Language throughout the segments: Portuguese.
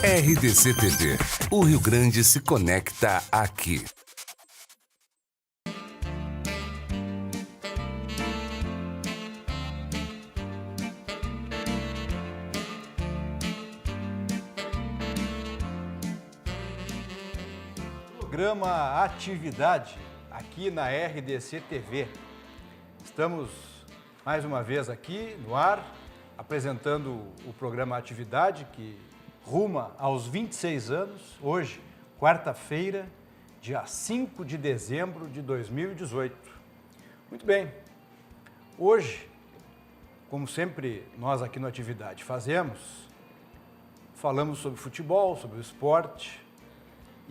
RDC TV. O Rio Grande se conecta aqui. Programa Atividade, aqui na RDC TV. Estamos mais uma vez aqui no ar, apresentando o programa Atividade, que ruma aos 26 anos, hoje, quarta-feira, dia 5 de dezembro de 2018. Muito bem, hoje, como sempre nós aqui no Atividade falamos sobre futebol, sobre o esporte.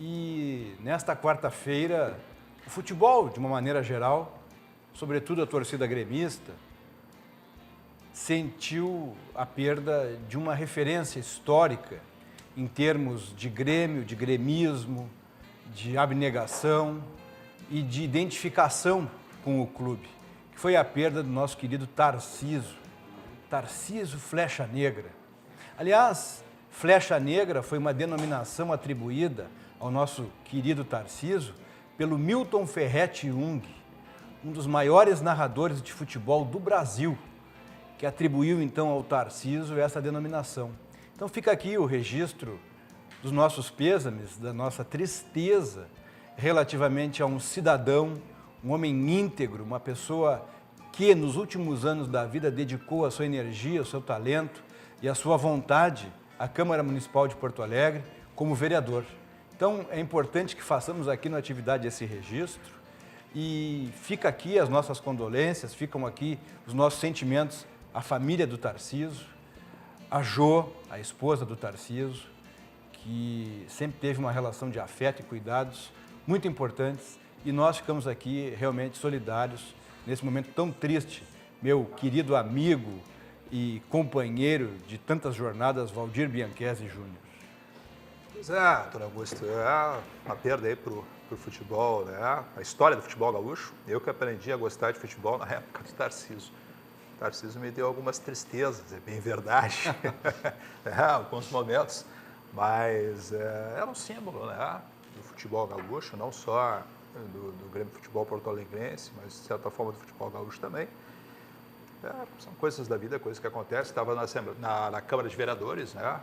E nesta quarta-feira, o futebol, de uma maneira geral, sobretudo a torcida gremista, sentiu a perda de uma referência histórica em termos de Grêmio, de gremismo, de abnegação e de identificação com o clube, que foi a perda do nosso querido Tarcísio Flecha Negra. Aliás, Flecha Negra foi uma denominação atribuída ao nosso querido Tarcísio pelo Milton Ferretti Jung, um dos maiores narradores de futebol do Brasil, que atribuiu então ao Tarcísio essa denominação. Então fica aqui o registro dos nossos pêsames, da nossa tristeza relativamente a um cidadão, um homem íntegro, uma pessoa que nos últimos anos da vida dedicou a sua energia, o seu talento e a sua vontade à Câmara Municipal de Porto Alegre como vereador. Então, é importante que façamos aqui na atividade esse registro e fica aqui as nossas condolências, ficam aqui os nossos sentimentos à família do Tarcísio, a Jo, a esposa do Tarcísio, que sempre teve uma relação de afeto e cuidados muito importantes e nós ficamos aqui realmente solidários nesse momento tão triste. Meu querido amigo e companheiro de tantas jornadas, Valdir Bianchesi Júnior. Pois é, Dona Augusto, é uma perda aí pro futebol, né? A história do futebol gaúcho. Eu que aprendi a gostar de futebol na época do Tarcísio. O Tarcísio me deu algumas tristezas, é bem verdade, alguns momentos, mas era um símbolo, né, do futebol gaúcho, não só do Grêmio Futebol Porto-Alegrense, mas de certa forma do futebol gaúcho também. São coisas da vida, coisas que acontecem. Estava na Câmara de Vereadores, né?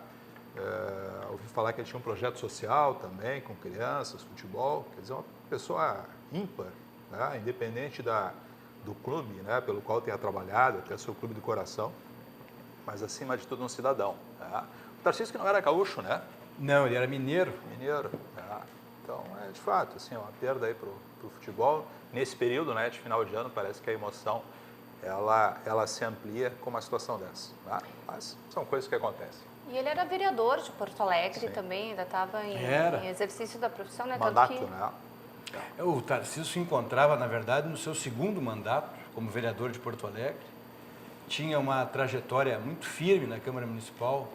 Ouvi falar que ele tinha um projeto social também, com crianças, futebol, quer dizer, uma pessoa ímpar, né? Independente do clube, né? Pelo qual tenha trabalhado, até seu clube do coração, mas acima de tudo um cidadão. Né? O Tarcísio que não era gaúcho, né? Não, ele era mineiro. Mineiro, né? Então, de fato, assim, uma perda aí para o futebol. Nesse período, né, de final de ano, parece que a emoção ela se amplia com uma situação dessa. Né? Mas são coisas que acontecem. E ele era vereador de Porto Alegre. Sim. Também, ainda estava em exercício da profissão, né? Mandato, Tanto que... né? O Tarcísio se encontrava, na verdade, no seu segundo mandato como vereador de Porto Alegre. Tinha uma trajetória muito firme na Câmara Municipal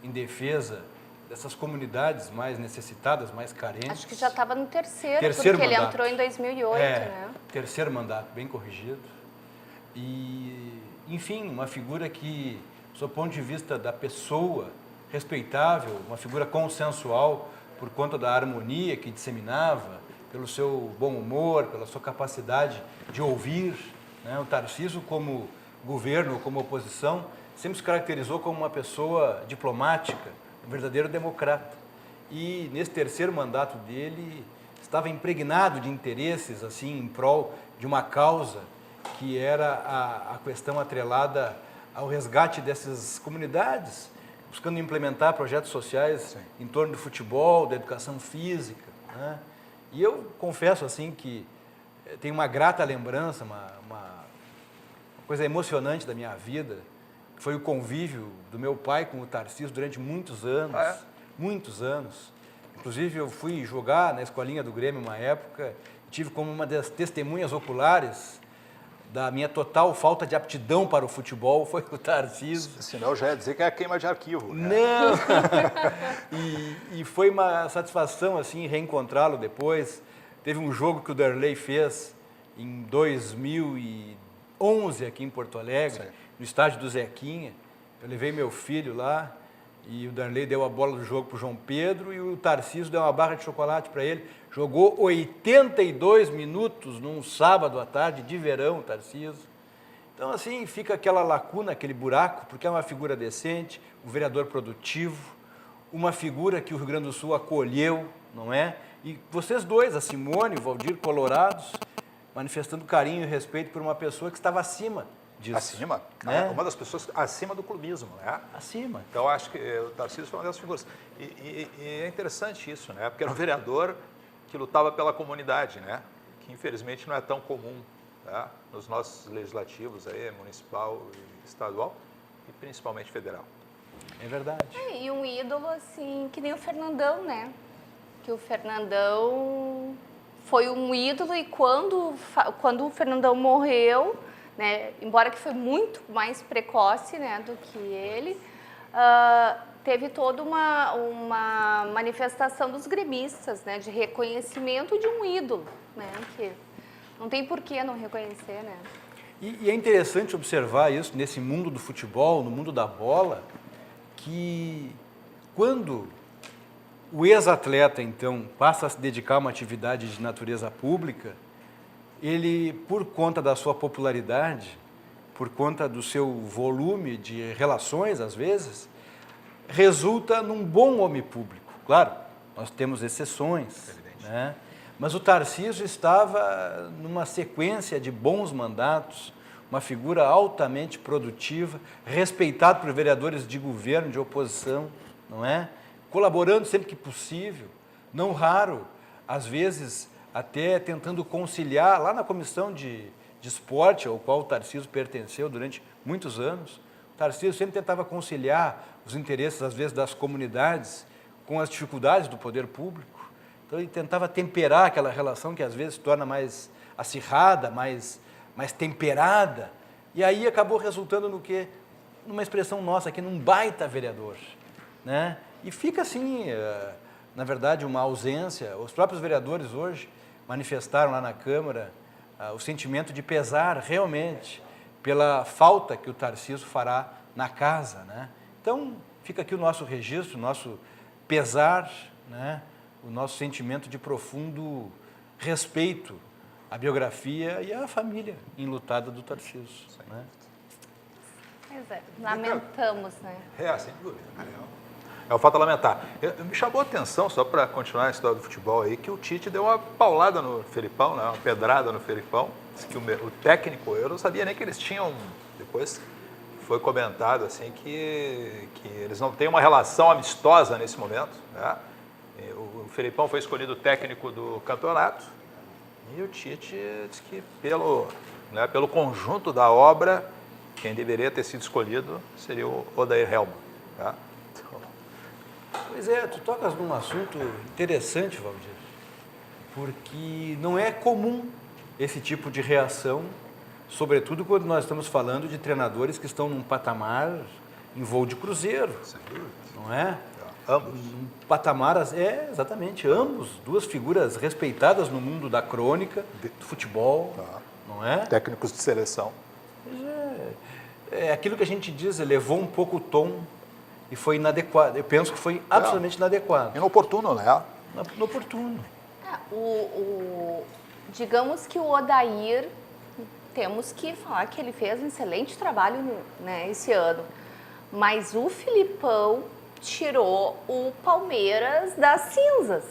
em defesa dessas comunidades mais necessitadas, mais carentes. Acho que já estava no terceiro Terceiro porque mandato. ele entrou em 2008, né? Terceiro mandato, bem corrigido. E, enfim, uma figura que, do seu ponto de vista da pessoa, respeitável, uma figura consensual por conta da harmonia que disseminava, pelo seu bom humor, pela sua capacidade de ouvir, né? O Tarcísio, como governo, como oposição, sempre se caracterizou como uma pessoa diplomática, um verdadeiro democrata. E nesse terceiro mandato dele, estava impregnado de interesses assim em prol de uma causa que era a questão atrelada ao resgate dessas comunidades, buscando implementar projetos sociais Sim. em torno do futebol, da educação física, né? E eu confesso assim que tenho uma grata lembrança, uma coisa emocionante da minha vida, que foi o convívio do meu pai com o Tarcísio durante muitos anos, muitos anos. Inclusive eu fui jogar na escolinha do Grêmio uma época, tive como uma das testemunhas oculares da minha total falta de aptidão para o futebol, foi o Tarcísio. Senão já ia dizer que é queima de arquivo. Né? Não! e foi uma satisfação, assim, reencontrá-lo depois. Teve um jogo que o Derlei fez em 2011 aqui em Porto Alegre, Sim. no estádio do Zequinha. Eu levei meu filho lá E o Darley deu a bola do jogo para o João Pedro e o Tarcísio deu uma barra de chocolate para ele. Jogou 82 minutos num sábado à tarde, de verão, o Tarcísio. Então, assim, fica aquela lacuna, aquele buraco, porque é uma figura decente, um vereador produtivo, uma figura que o Rio Grande do Sul acolheu, não é? E vocês dois, a Simone e o Valdir, colorados, manifestando carinho e respeito por uma pessoa que estava acima disso. Acima? Né? Uma das pessoas acima do clubismo, né? Acima. Então, acho que o Tarcísio foi uma dessas figuras. E é interessante isso, né? Porque era um vereador que lutava pela comunidade, né? Que, infelizmente, não é tão comum, tá? Nos nossos legislativos aí, municipal e estadual, e principalmente federal. É verdade. E um ídolo, assim, que nem o Fernandão, né? Que o Fernandão foi um ídolo e quando o Fernandão morreu, né, embora que foi muito mais precoce, né, do que ele, teve toda uma manifestação dos gremistas, né, de reconhecimento de um ídolo, né, que não tem por que não reconhecer, né. E é interessante observar isso nesse mundo do futebol, no mundo da bola, que quando o ex-atleta, então, passa a se dedicar a uma atividade de natureza pública, ele, por conta da sua popularidade, por conta do seu volume de relações, às vezes, resulta num bom homem público. Claro, nós temos exceções, né? Mas o Tarcísio estava numa sequência de bons mandatos, uma figura altamente produtiva, respeitado por vereadores de governo, de oposição, não é? Colaborando sempre que possível, não raro, às vezes até tentando conciliar, lá na comissão de esporte, ao qual o Tarcísio pertenceu durante muitos anos, o Tarcísio sempre tentava conciliar os interesses, às vezes, das comunidades com as dificuldades do poder público. Então, ele tentava temperar aquela relação que, às vezes, se torna mais acirrada, mais temperada, e aí acabou resultando no quê? Numa expressão nossa aqui, num baita vereador, né? E fica assim, na verdade, uma ausência. Os próprios vereadores hoje manifestaram lá na Câmara o sentimento de pesar realmente pela falta que o Tarcísio fará na casa, né? Então, fica aqui o nosso registro, o nosso pesar, né? O nosso sentimento de profundo respeito à biografia e à família enlutada do Tarcísio, né? Pois é, lamentamos, né? Sem dúvida. É um fato a lamentar. Me chamou a atenção, só para continuar a história do futebol aí, que o Tite deu uma paulada no Felipão, né? Uma pedrada no Felipão. Disse que o técnico, eu não sabia nem que eles tinham, depois foi comentado assim, que eles não têm uma relação amistosa nesse momento, né? O Felipão foi escolhido técnico do campeonato e o Tite disse que pelo conjunto da obra, quem deveria ter sido escolhido seria o Odair Hellmann, tá? Pois é, tu tocas num assunto interessante, Valdir, porque não é comum esse tipo de reação, sobretudo quando nós estamos falando de treinadores que estão num patamar em voo de cruzeiro, Sem dúvida. não é? Ambos. Um patamar, exatamente, ambos, duas figuras respeitadas no mundo da crônica, do futebol, não é? Técnicos de seleção. É aquilo que a gente diz, levou um pouco o tom e foi inadequado. Eu penso que foi absolutamente inadequado. Inoportuno, né? Inoportuno. Digamos que o Odair, temos que falar que ele fez um excelente trabalho, né, esse ano. Mas o Filipão tirou o Palmeiras das cinzas.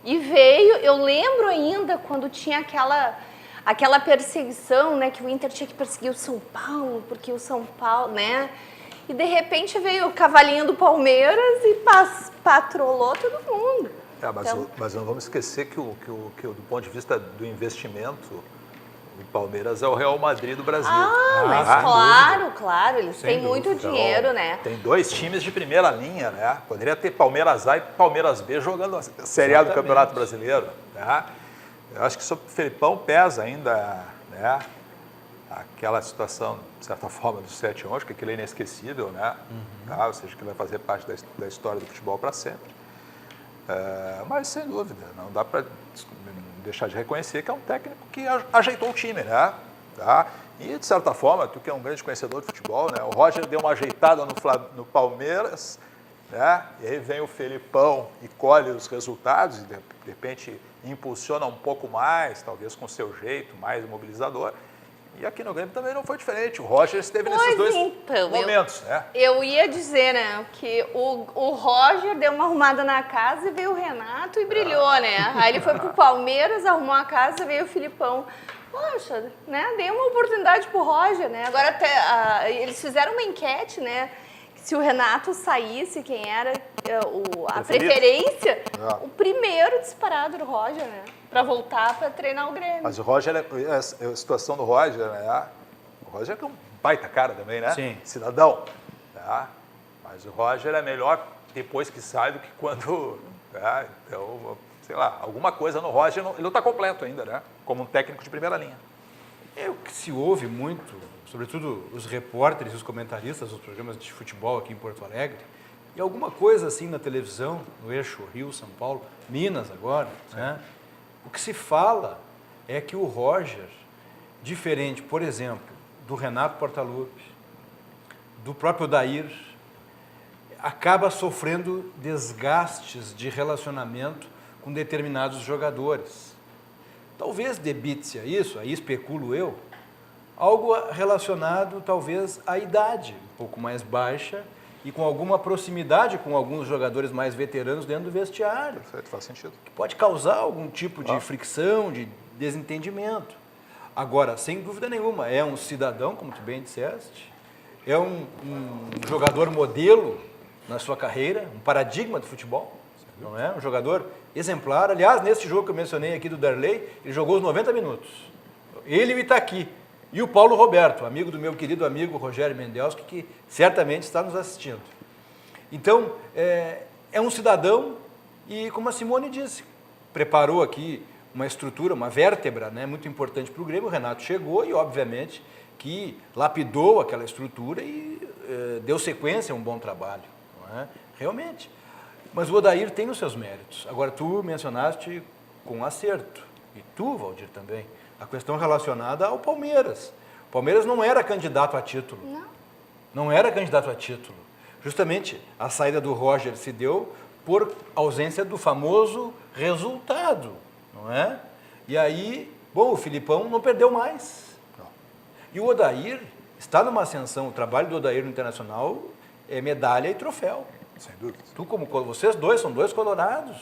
E veio, eu lembro ainda quando tinha aquela perseguição, né, que o Inter tinha que perseguir o São Paulo, porque o São Paulo, né? E de repente veio o cavalinho do Palmeiras e patrolou todo mundo. Mas não vamos esquecer que, do ponto de vista do investimento, o Palmeiras é o Real Madrid do Brasil. Mas claro, eles têm muito dinheiro, né? Tem dois times de primeira linha, né? Poderia ter Palmeiras A e Palmeiras B jogando a Série A do Campeonato Brasileiro, né? Eu acho que sobre o Felipão pesa ainda, né? Aquela situação, de certa forma, do 7-11, que aquilo é inesquecível, né? Ou seja, que vai fazer parte da história do futebol para sempre. Mas, sem dúvida, não dá para deixar de reconhecer que é um técnico que ajeitou o time, né? E, de certa forma, tu que é um grande conhecedor de futebol, né? O Roger deu uma ajeitada no Palmeiras né? E aí vem o Felipão e colhe os resultados e de repente impulsiona um pouco mais, talvez com o seu jeito mais mobilizador. E aqui no Grêmio também não foi diferente. O Roger esteve nesses dois momentos, né? Eu ia dizer, né, que o Roger deu uma arrumada na casa e veio o Renato e brilhou, né? Aí ele foi pro Palmeiras, arrumou a casa, veio o Filipão. Poxa, né, dei uma oportunidade pro Roger, né? Agora até, eles fizeram uma enquete, né? Se o Renato saísse, quem era a preferência, o primeiro disparado do Roger, né? Para voltar para treinar o Grêmio. Mas o Roger, a situação do Roger, né? O Roger é um baita cara também, né? Sim. Cidadão. Tá? Mas o Roger é melhor depois que sai do que quando... Tá? Então, sei lá, alguma coisa no Roger, ele não está completo ainda, né? Como um técnico de primeira linha. É o que se ouve muito, sobretudo os repórteres e os comentaristas dos programas de futebol aqui em Porto Alegre, e alguma coisa assim na televisão, no eixo Rio, São Paulo, Minas agora, né? O que se fala é que o Roger, diferente, por exemplo, do Renato Portaluppi, do próprio Odair, acaba sofrendo desgastes de relacionamento com determinados jogadores. Talvez debite-se a isso, aí especulo eu, algo relacionado talvez à idade, um pouco mais baixa e com alguma proximidade com alguns jogadores mais veteranos dentro do vestiário. Perfeito, faz sentido. Que pode causar algum tipo de fricção, de desentendimento. Agora, sem dúvida nenhuma, é um cidadão, como tu bem disseste, é um jogador modelo na sua carreira, um paradigma do futebol, não é? Um jogador exemplar. Aliás, nesse jogo que eu mencionei aqui do Darley, ele jogou os 90 minutos. Ele está aqui. E o Paulo Roberto, amigo do meu querido amigo Rogério Mendelski, que certamente está nos assistindo. Então, é um cidadão e, como a Simone disse, preparou aqui uma estrutura, uma vértebra, né, muito importante para o Grêmio. O Renato chegou e, obviamente, que lapidou aquela estrutura e deu sequência a um bom trabalho. Não é? Realmente. Mas o Odair tem os seus méritos. Agora, tu mencionaste com acerto, e tu, Valdir, também, a questão relacionada ao Palmeiras. O Palmeiras não era candidato a título. Não era candidato a título. Justamente, a saída do Roger se deu por ausência do famoso resultado, não é? E aí, bom, o Filipão não perdeu mais. Não. E o Odair está numa ascensão. O trabalho do Odair no Internacional é medalha e troféu. Sem dúvida. Vocês dois são dois colorados.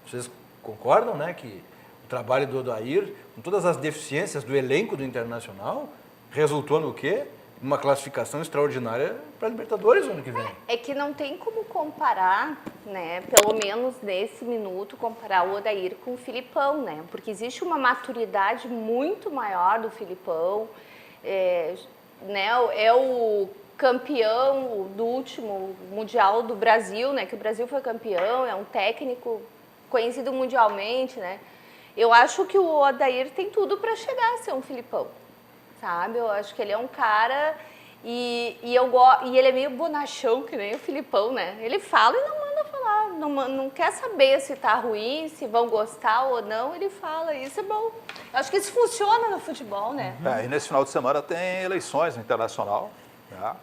Vocês concordam, né, que o trabalho do Odair, com todas as deficiências do elenco do Internacional, resultou no quê? Uma classificação extraordinária para a Libertadores no ano que vem. É que não tem como comparar, né, pelo menos nesse minuto, comparar o Odair com o Filipão, né? Porque existe uma maturidade muito maior do Filipão, né, é o campeão do último Mundial do Brasil, né, que o Brasil foi campeão, é um técnico conhecido mundialmente, né? Eu acho que o Odair tem tudo para chegar a ser um Filipão, sabe? Eu acho que ele é um cara e ele é meio bonachão, que nem o Filipão, né? Ele fala e não manda falar, não quer saber se tá ruim, se vão gostar ou não, ele fala, isso é bom. Eu acho que isso funciona no futebol, né? E nesse final de semana tem eleições no Internacional, né?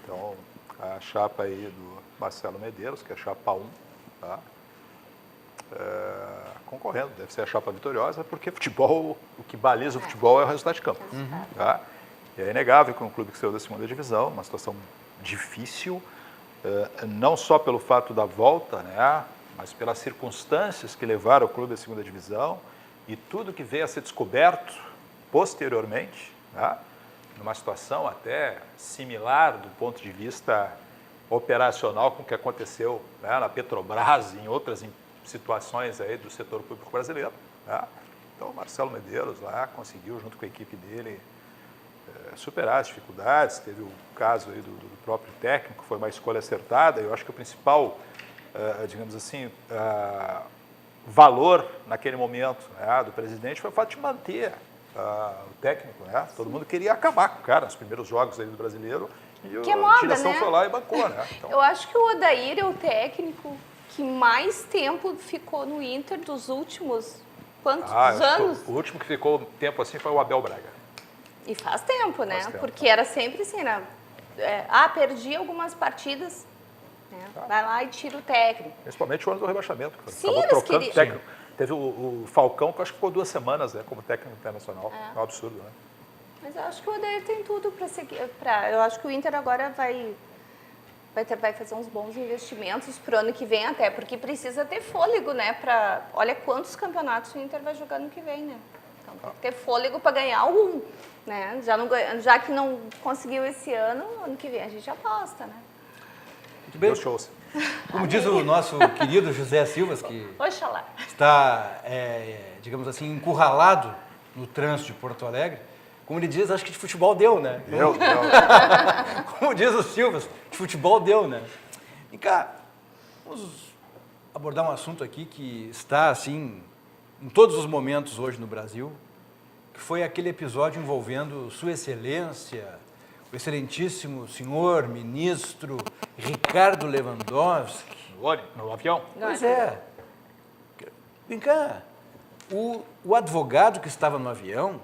Então, a chapa aí do Marcelo Medeiros, que é a chapa 1, tá? Concorrendo, deve ser a chapa vitoriosa, porque futebol, o que baliza o futebol é o resultado de campo. Tá? E é inegável que um clube que saiu da segunda divisão, uma situação difícil, não só pelo fato da volta, né, mas pelas circunstâncias que levaram o clube à segunda divisão e tudo que veio a ser descoberto posteriormente, tá? Numa situação até similar do ponto de vista operacional com o que aconteceu, né, na Petrobras e em outras situações aí do setor público brasileiro. Tá? Então, o Marcelo Medeiros lá conseguiu, junto com a equipe dele, superar as dificuldades. Teve o caso aí do próprio técnico, foi uma escolha acertada. Eu acho que o principal, digamos assim, valor naquele momento, né, do presidente foi o fato de manter o técnico. Né? Todo mundo queria acabar com o cara nos primeiros jogos aí do brasileiro. E a direção, né, foi lá e bancou. Né? Então, eu acho que o Odair é o técnico que mais tempo ficou no Inter dos últimos quantos anos? O último que ficou tempo assim foi o Abel Braga. E faz tempo, né? Faz tempo. Porque era sempre assim, né? Perdi algumas partidas, né? Vai lá e tira o técnico. Principalmente o ano do rebaixamento. Sim, acabou eles trocando queriam- técnico. Teve o Falcão, que eu acho que ficou 2 semanas, né, como técnico internacional. É um absurdo, né? Mas eu acho que o Odair tem tudo para seguir. Eu acho que o Inter agora vai fazer uns bons investimentos para o ano que vem até, porque precisa ter fôlego, né? Olha quantos campeonatos o Inter vai jogar no que vem, né? Então tem que ter fôlego para ganhar algum, né? Já que não conseguiu esse ano que vem a gente aposta, né? Muito bem. Deu shows. Como diz o nosso querido José Silvas, que Oxalá. está, digamos assim, encurralado no trânsito de Porto Alegre, como ele diz, acho que de futebol deu, né? Como diz o Silvas, de futebol deu, né? E cá, vamos abordar um assunto aqui que está, assim, em todos os momentos hoje no Brasil, que foi aquele episódio envolvendo Sua Excelência, o excelentíssimo senhor ministro Ricardo Lewandowski. No avião? Pois é. Vem cá, o advogado que estava no avião,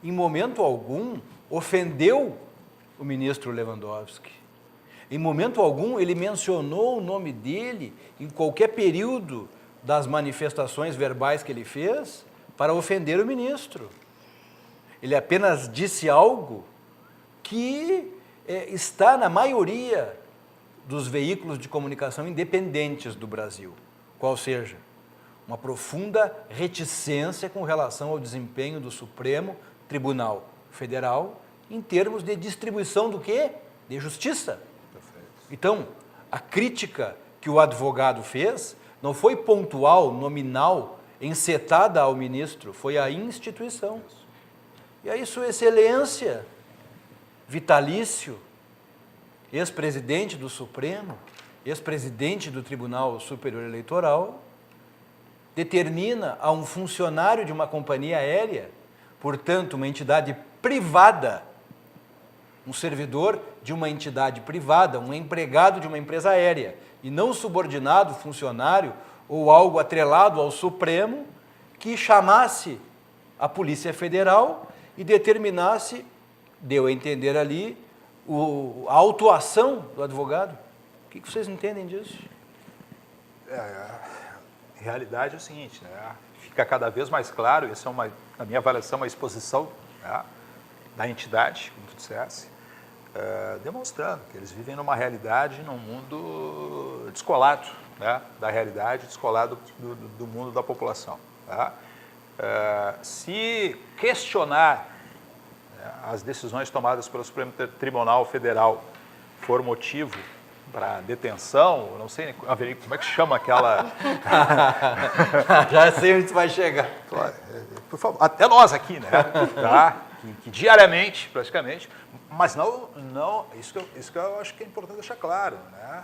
em momento algum, ofendeu o ministro Lewandowski. Em momento algum, ele mencionou o nome dele em qualquer período das manifestações verbais que ele fez para ofender o ministro. Ele apenas disse algo que está na maioria dos veículos de comunicação independentes do Brasil, qual seja, uma profunda reticência com relação ao desempenho do Supremo Tribunal Federal em termos de distribuição do quê? De justiça. Então, a crítica que o advogado fez não foi pontual, nominal, encetada ao ministro, foi a instituição. E aí, Sua Excelência, vitalício, ex-presidente do Supremo, ex-presidente do Tribunal Superior Eleitoral, determina a um funcionário de uma companhia aérea, portanto, uma entidade privada, um servidor de uma entidade privada, um empregado de uma empresa aérea, e não subordinado, funcionário ou algo atrelado ao Supremo, que chamasse a Polícia Federal e determinasse, deu a entender ali, a autuação do advogado. O que vocês entendem disso? A realidade é o seguinte, né? Fica cada vez mais claro, isso é na minha avaliação, uma exposição, né, da entidade, como tu dissesse, demonstrando que eles vivem numa realidade, num mundo descolado, né, da realidade, descolado do mundo da população. Tá? Se questionar, né, as decisões tomadas pelo Supremo Tribunal Federal for motivo para detenção, eu não sei como é que chama aquela... Já sei onde você vai chegar. Por favor, até nós aqui, né? Tá? Que diariamente, praticamente, mas não isso que eu acho que é importante deixar claro, né?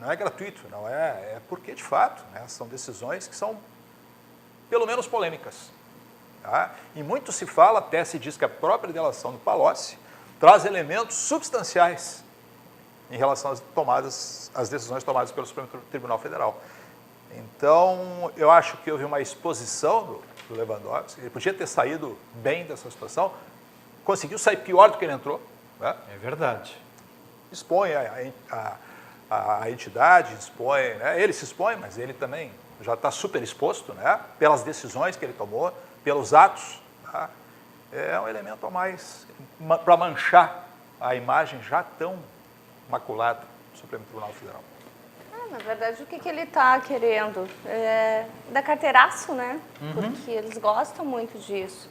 Não é gratuito, não é porque, de fato, né, são decisões que são, pelo menos, polêmicas. Tá? E muito se fala, até se diz que a própria delação do Palocci traz elementos substanciais em relação às decisões tomadas pelo Supremo Tribunal Federal. Então, eu acho que houve uma exposição do Lewandowski, ele podia ter saído bem dessa situação, conseguiu sair pior do que ele entrou. Né? É verdade. Expõe a entidade, expõe, né? Ele se expõe, mas ele também já está super exposto, né? Pelas decisões que ele tomou, pelos atos. Tá? É um elemento a mais para manchar a imagem já tão maculada do Supremo Tribunal Federal. Na verdade, o que ele está querendo? Da carteiraço, né? Porque eles gostam muito disso.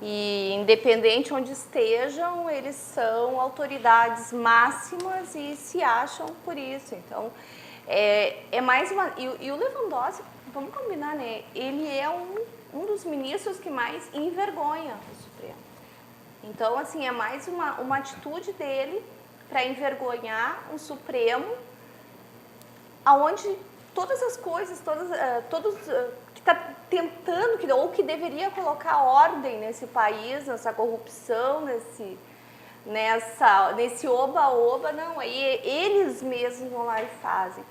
E, independente onde estejam, eles são autoridades máximas e se acham por isso. Então, é mais uma... E o Lewandowski, vamos combinar, né? Ele é um dos ministros que mais envergonha o Supremo. Então, assim, é mais uma atitude dele para envergonhar um Supremo aonde todas as coisas, que está tentando, ou que deveria colocar ordem nesse país, nessa corrupção, nesse oba-oba, não, aí eles mesmos vão lá e fazem.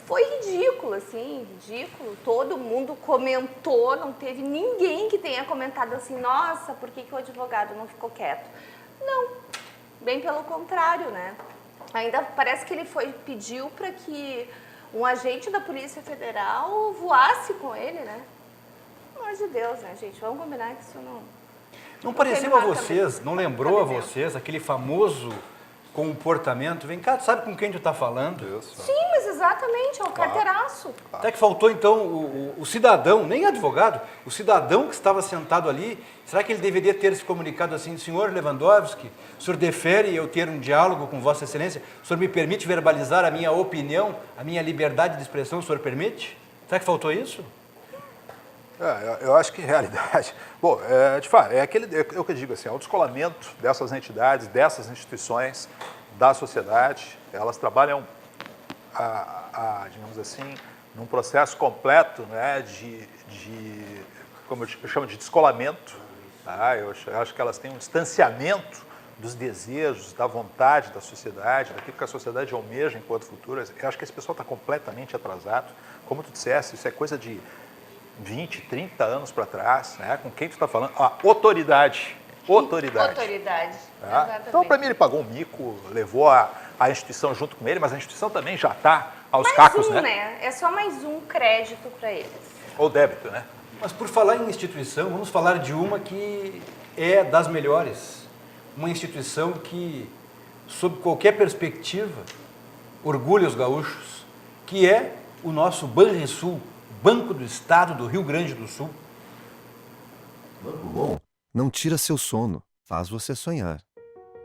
Foi ridículo, assim, ridículo. Todo mundo comentou, não teve ninguém que tenha comentado assim, nossa, por que o advogado não ficou quieto? Não, bem pelo contrário, né? Ainda parece que ele pediu para que um agente da Polícia Federal voasse com ele, né? Pelo amor de Deus, né, gente? Vamos combinar que isso Não pareceu a vocês, também. não lembrou a Tá vocês aquele famoso comportamento? Vem cá, tu sabe com quem tu está falando? Sim, mas exatamente, é o carteiraço. Até que faltou, então, o cidadão, nem advogado, o cidadão que estava sentado ali, será que ele deveria ter se comunicado assim, senhor Lewandowski, o senhor defere eu ter um diálogo com Vossa Excelência? O senhor me permite verbalizar a minha opinião, a minha liberdade de expressão, o senhor permite? Será que faltou isso? Eu acho que, em realidade, bom, de fato, é o que eu digo assim, é o descolamento dessas entidades, dessas instituições, da sociedade. Elas trabalham, digamos assim, num processo completo, né, como eu chamo de descolamento. Tá? Eu acho que elas têm um distanciamento dos desejos, da vontade da sociedade, daquilo que a sociedade almeja enquanto futuro. Eu acho que esse pessoal está completamente atrasado. Como tu disseste, isso é coisa de 20, 30 anos para trás, né? Com quem tu está falando? Autoridade. Autoridade. Autoridade, Tá? exatamente. Então, para mim, ele pagou um mico, levou a instituição junto com ele, mas a instituição também já está aos cacos, né? É só mais um crédito para eles. Ou débito, né? Mas por falar em instituição, vamos falar de uma que é das melhores. Uma instituição que, sob qualquer perspectiva, orgulha os gaúchos, que é o nosso Banrisul, Banco do Estado do Rio Grande do Sul. Banco bom não tira seu sono, faz você sonhar.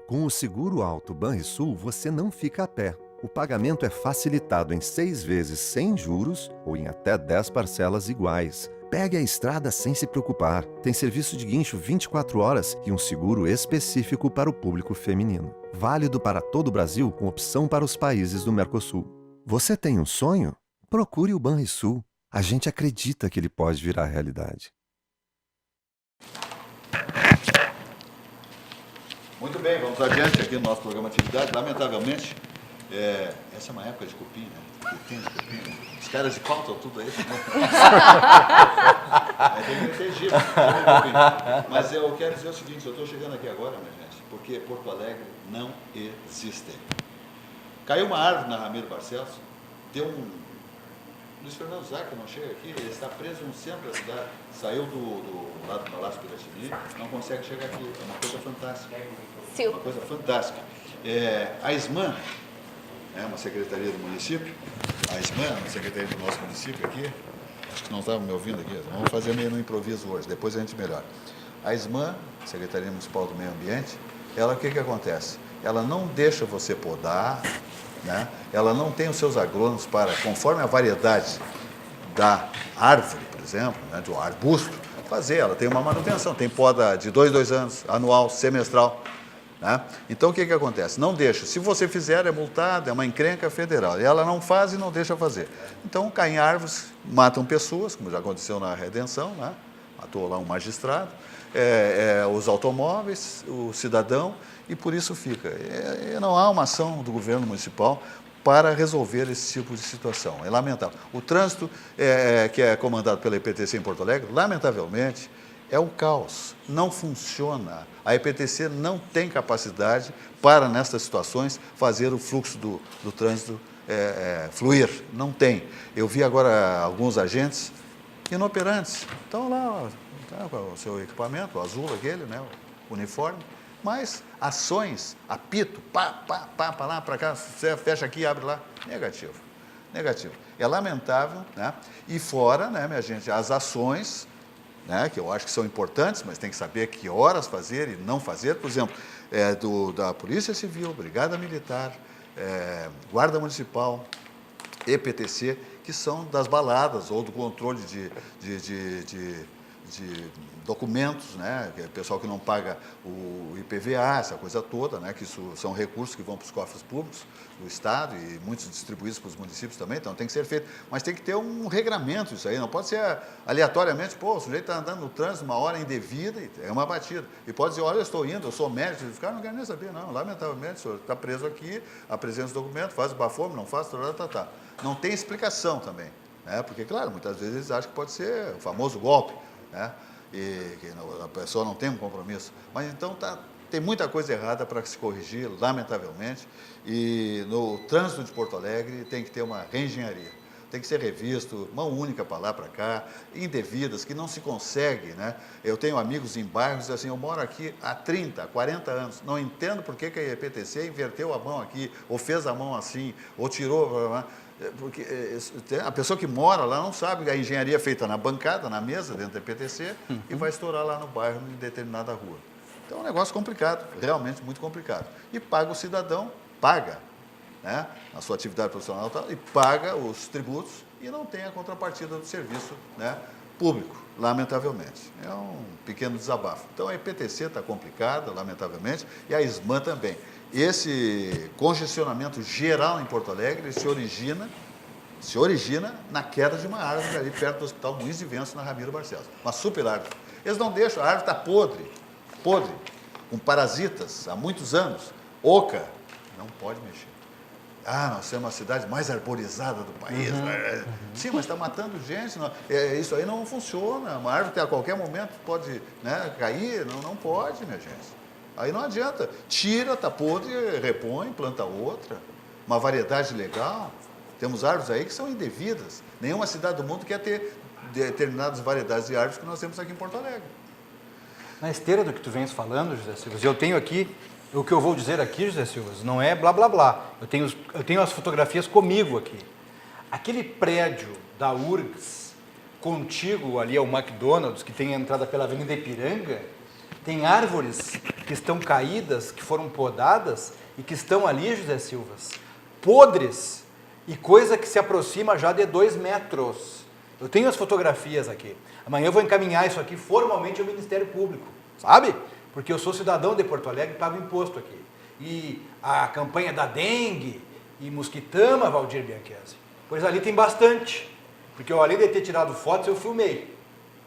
Com o Seguro Alto Banrisul, você não fica a pé. O pagamento é facilitado em 6 vezes sem juros ou em até 10 parcelas iguais. Pegue a estrada sem se preocupar. Tem serviço de guincho 24 horas e um seguro específico para o público feminino. Válido para todo o Brasil, com opção para os países do Mercosul. Você tem um sonho? Procure o Banrisul. A gente acredita que ele pode virar realidade. Muito bem, vamos adiante aqui no nosso programa Atividade. Lamentavelmente, essa é uma época de cupim, né? Cupim, né? Os caras de pauta, tudo aí. Né? Tem que ter giro, mas eu quero dizer o seguinte, eu estou chegando aqui agora, minha gente, porque Porto Alegre não existe. Caiu uma árvore na Ramiro Barcelos, deu um... Luiz Fernando Zac não chega aqui, ele está preso no centro da cidade, saiu do lado do Palácio Piratini, não consegue chegar aqui, é uma coisa fantástica. Sim. Uma coisa fantástica. A SMAN, uma secretaria do município, a SMAN, uma secretaria do nosso município aqui, acho que não estavam me ouvindo aqui, vamos fazer meio no improviso hoje, depois a gente melhora. A SMAN, Secretaria Municipal do Meio Ambiente, ela, o que acontece? Ela não deixa você podar, né? Ela não tem os seus agrônomos para, conforme a variedade da árvore, por exemplo, né, do arbusto, fazer. Ela tem uma manutenção, tem poda de 2 anos, anual, semestral. Né? Então, o que acontece? Não deixa. Se você fizer, é multado, é uma encrenca federal. E ela não faz e não deixa fazer. Então, caem árvores, matam pessoas, como já aconteceu na Redenção, né? Matou lá um magistrado, os automóveis, o cidadão, e por isso fica. Não há uma ação do governo municipal para resolver esse tipo de situação. É lamentável. O trânsito, que é comandado pela EPTC em Porto Alegre, lamentavelmente, é um caos. Não funciona. A EPTC não tem capacidade para, nessas situações, fazer o fluxo do trânsito fluir. Não tem. Eu vi agora alguns agentes inoperantes. Estão lá, tá, com o seu equipamento, o azul aquele, né, o uniforme, mas ações, apito, pá, lá, para cá, você fecha aqui, abre lá. Negativo. Negativo. É lamentável, né? E fora, né, minha gente, as ações, né, que eu acho que são importantes, mas tem que saber que horas fazer e não fazer. Por exemplo, da Polícia Civil, Brigada Militar, Guarda Municipal, EPTC, que são das baladas ou do controle de documentos, né? Pessoal que não paga o IPVA, essa coisa toda, né? Que isso são recursos que vão para os cofres públicos do Estado e muitos distribuídos para os municípios também, então tem que ser feito. Mas tem que ter um regramento isso aí, não pode ser aleatoriamente, o sujeito está andando no trânsito uma hora indevida e é uma batida. E pode dizer, olha, eu estou indo, eu sou médico, o cara não quer nem saber, não, lamentavelmente, o senhor está preso aqui, apresenta os documentos, faz o bafome, não faz, tá. Não tem explicação também, né? Porque, claro, muitas vezes eles acham que pode ser o famoso golpe, né? E que a pessoa não tem um compromisso. Mas então tem muita coisa errada para se corrigir, lamentavelmente, e no trânsito de Porto Alegre tem que ter uma reengenharia. Tem que ser revisto, mão única para lá, para cá, indevidas, que não se consegue, né? Eu tenho amigos em bairros, assim, eu moro aqui há 30, 40 anos, não entendo por que a EPTC inverteu a mão aqui, ou fez a mão assim, ou tirou, porque a pessoa que mora lá não sabe a engenharia é feita na bancada, na mesa, dentro da EPTC, e vai estourar lá no bairro, em determinada rua. Então é um negócio complicado, realmente muito complicado. E paga o cidadão, paga, né, a sua atividade profissional e paga os tributos e não tem a contrapartida do serviço, né, público, lamentavelmente. É um pequeno desabafo. Então a EPTC está complicada, lamentavelmente, e a SMAN também. Esse congestionamento geral em Porto Alegre se origina na queda de uma árvore ali perto do Hospital Moinhos de Vento, na Ramiro Barcelos. Uma super árvore. Eles não deixam, a árvore está podre, com parasitas há muitos anos, oca, não pode mexer. Nós somos a cidade mais arborizada do país. Sim, mas está matando gente. Não, isso aí não funciona. Uma árvore que a qualquer momento pode, né, cair, não pode, minha gente. Aí não adianta. Tira, está podre, repõe, planta outra. Uma variedade legal. Temos árvores aí que são indevidas. Nenhuma cidade do mundo quer ter determinadas variedades de árvores que nós temos aqui em Porto Alegre. Na esteira do que tu vens falando, José Silva, eu tenho aqui, o que eu vou dizer aqui, José Silva, não é blá blá blá. Eu tenho as fotografias comigo aqui. Aquele prédio da URGS, contíguo ali ao McDonald's, que tem a entrada pela Avenida Ipiranga, tem árvores que estão caídas, que foram podadas e que estão ali, José Silva, podres e coisa que se aproxima já de 2 metros. Eu tenho as fotografias aqui. Amanhã eu vou encaminhar isso aqui formalmente ao Ministério Público, sabe? Porque eu sou cidadão de Porto Alegre e pago imposto aqui. E a campanha da dengue e mosquitama, Valdir Bianchesi, pois ali tem bastante. Porque eu, além de ter tirado fotos, eu filmei.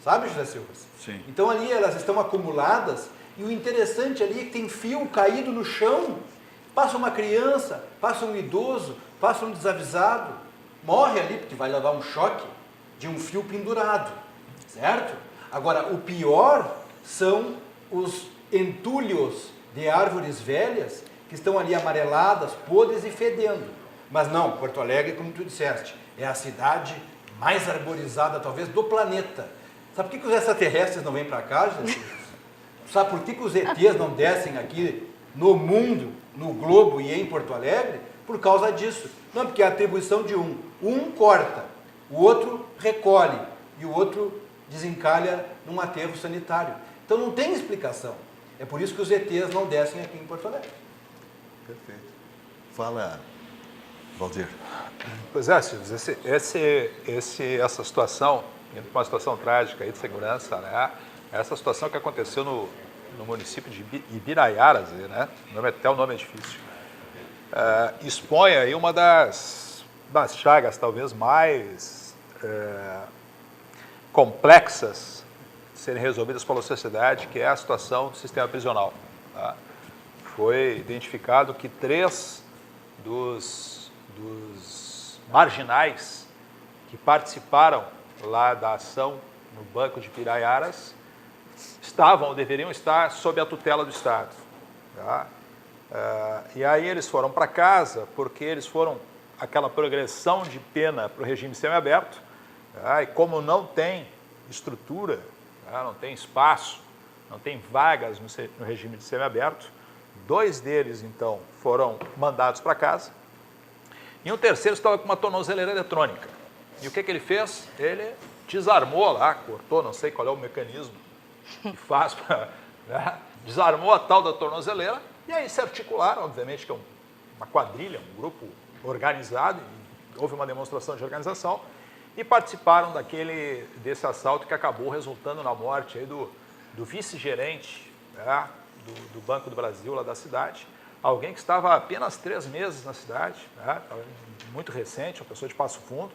Sabe, José Silva? Sim. Então ali elas estão acumuladas e o interessante ali é que tem fio caído no chão. Passa uma criança, passa um idoso, passa um desavisado, morre ali porque vai levar um choque de um fio pendurado, certo? Agora, o pior são os entulhos de árvores velhas que estão ali amareladas, podres e fedendo. Mas não, Porto Alegre, como tu disseste, é a cidade mais arborizada, talvez, do planeta. Sabe por que os extraterrestres não vêm para cá, Jesus? Sabe por que os ETs não descem aqui no mundo, no globo e em Porto Alegre? Por causa disso. Não, porque é a atribuição de um. Um corta, o outro recolhe e o outro desencalha num aterro sanitário. Então não tem explicação. É por isso que os ETs não descem aqui em Porto Alegre. Perfeito. Fala, Valdir. Pois é, Silvio, essa situação, uma situação trágica aí de segurança, né? Essa situação que aconteceu no município de Ibiraiaras, né? Até o nome é difícil. Expõe aí uma das chagas talvez mais complexas de serem resolvidas pela sociedade, que é a situação do sistema prisional. Tá? Foi identificado que 3 dos marginais que participaram lá da ação no Banco de Piraiaras estavam ou deveriam estar sob a tutela do Estado. Tá? E aí eles foram para casa porque eles foram aquela progressão de pena para o regime semiaberto, tá? E como não tem estrutura, tá? Não tem espaço, não tem vagas no regime de semiaberto, 2 deles, então, foram mandados para casa e um terceiro estava com uma tornozeleira eletrônica. E o que ele fez? Ele desarmou lá, cortou, não sei qual é o mecanismo que faz para... Né? Desarmou a tal da tornozeleira e aí se articularam, obviamente, que é uma quadrilha, um grupo organizado, e houve uma demonstração de organização e participaram desse assalto que acabou resultando na morte aí do vice-gerente, né, do Banco do Brasil, lá da cidade, alguém que estava há apenas 3 meses na cidade, né, muito recente, uma pessoa de Passo Fundo.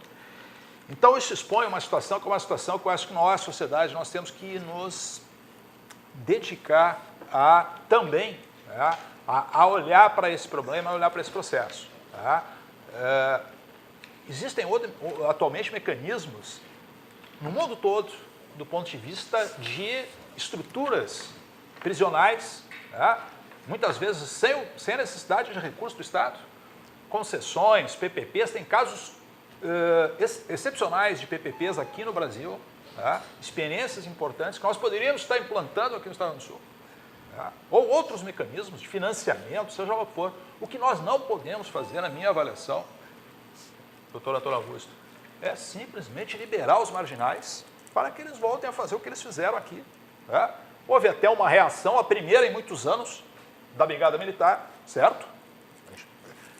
Então isso expõe uma situação que é uma situação que eu acho que nós, sociedade, nós temos que nos dedicar a também, né, a olhar para esse problema, a olhar para esse processo. Tá? Existem atualmente mecanismos no mundo todo, do ponto de vista de estruturas prisionais, tá? muitas vezes sem a necessidade de recurso do Estado. Concessões, PPPs, tem casos excepcionais de PPPs aqui no Brasil, tá? Experiências importantes que nós poderíamos estar implantando aqui no Estado do Sul. Tá? Ou outros mecanismos de financiamento, seja lá o que for. O que nós não podemos fazer, na minha avaliação, doutor Antônio Augusto, é simplesmente liberar os marginais para que eles voltem a fazer o que eles fizeram aqui. Tá? Houve até uma reação, a primeira em muitos anos, da Brigada Militar, certo?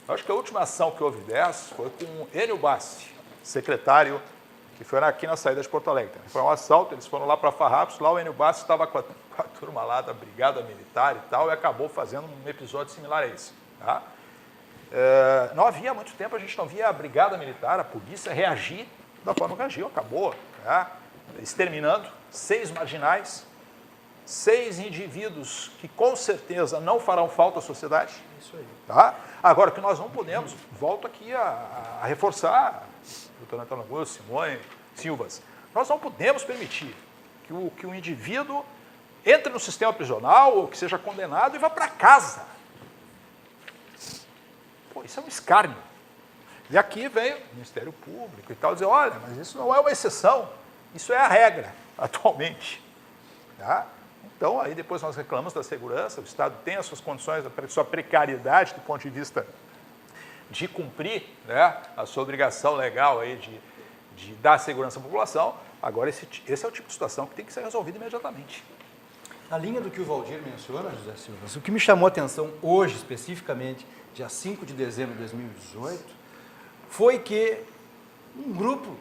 Eu acho que a última ação que houve dessa foi com o Enio Bassi, secretário, que foi aqui na saída de Porto Alegre. Foi um assalto, eles foram lá para Farrapos, lá o Enio Bassi estava com a turma lá da Brigada Militar e tal, e acabou fazendo um episódio similar a esse. Tá? Não havia há muito tempo, a gente não via a Brigada Militar, a polícia, reagir da forma que agiu, acabou, tá? Exterminando 6 marginais, 6 indivíduos que com certeza não farão falta à sociedade. Isso aí. Tá? Agora, o que nós não podemos, volto aqui a reforçar, doutor Antônio Augusto, Simone, Silvas, nós não podemos permitir que o indivíduo entre no sistema prisional ou que seja condenado e vá para casa. Pô, isso é um escárnio. E aqui vem o Ministério Público e tal, dizer, olha, mas isso não é uma exceção, isso é a regra atualmente. Tá? Então, aí depois nós reclamamos da segurança, o Estado tem as suas condições, a sua precariedade do ponto de vista de cumprir, né, a sua obrigação legal aí de dar segurança à população. Agora, esse é o tipo de situação que tem que ser resolvido imediatamente. Na linha do que o Valdir menciona, José Silva, o que me chamou a atenção hoje, especificamente, dia 5 de dezembro de 2018, foi que um grupo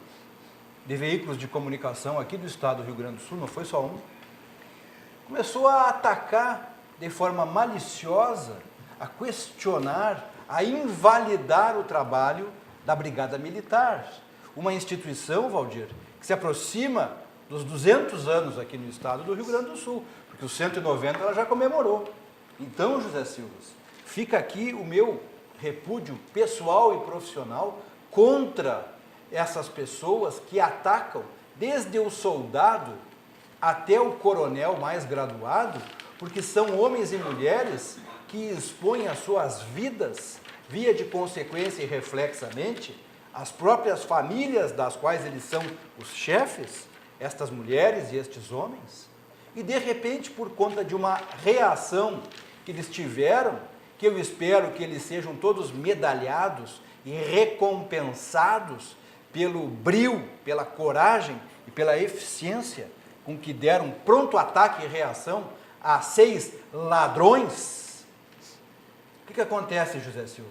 de veículos de comunicação aqui do estado do Rio Grande do Sul, não foi só um, começou a atacar de forma maliciosa, a questionar, a invalidar o trabalho da Brigada Militar. Uma instituição, Valdir, que se aproxima dos 200 anos aqui no estado do Rio Grande do Sul, porque os 190 ela já comemorou. Então, José Silva, fica aqui o meu repúdio pessoal e profissional contra essas pessoas que atacam desde o soldado até o coronel mais graduado, porque são homens e mulheres que expõem as suas vidas, via de consequência e reflexamente, as próprias famílias das quais eles são os chefes, estas mulheres e estes homens, e de repente, por conta de uma reação que eles tiveram, que eu espero que eles sejam todos medalhados e recompensados pelo brio, pela coragem e pela eficiência com que deram pronto ataque e reação a 6 ladrões. O que acontece, José Silva?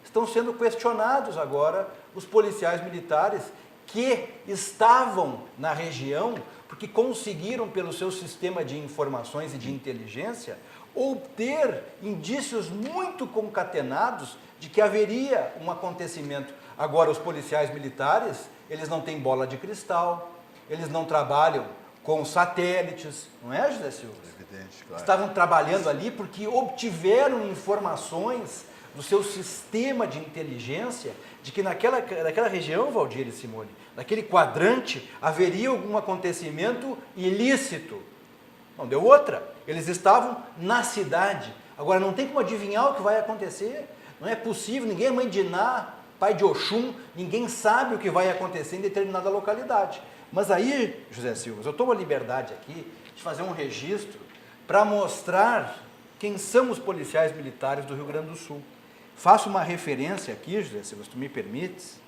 Estão sendo questionados agora os policiais militares que estavam na região porque conseguiram, pelo seu sistema de informações e de inteligência, obter indícios muito concatenados de que haveria um acontecimento. Agora, os policiais militares, eles não têm bola de cristal, eles não trabalham com satélites, não é, José Silva? Evidente, claro. Estavam trabalhando ali porque obtiveram informações do seu sistema de inteligência de que naquela região, Valdir e Simone, naquele quadrante, haveria algum acontecimento ilícito. Não deu outra. Eles estavam na cidade. Agora, não tem como adivinhar o que vai acontecer. Não é possível, ninguém é mãe de Iná, pai de Oxum, ninguém sabe o que vai acontecer em determinada localidade. Mas aí, José Silva, eu tomo a liberdade aqui de fazer um registro para mostrar quem são os policiais militares do Rio Grande do Sul. Faço uma referência aqui, José Silva, se tu me permites,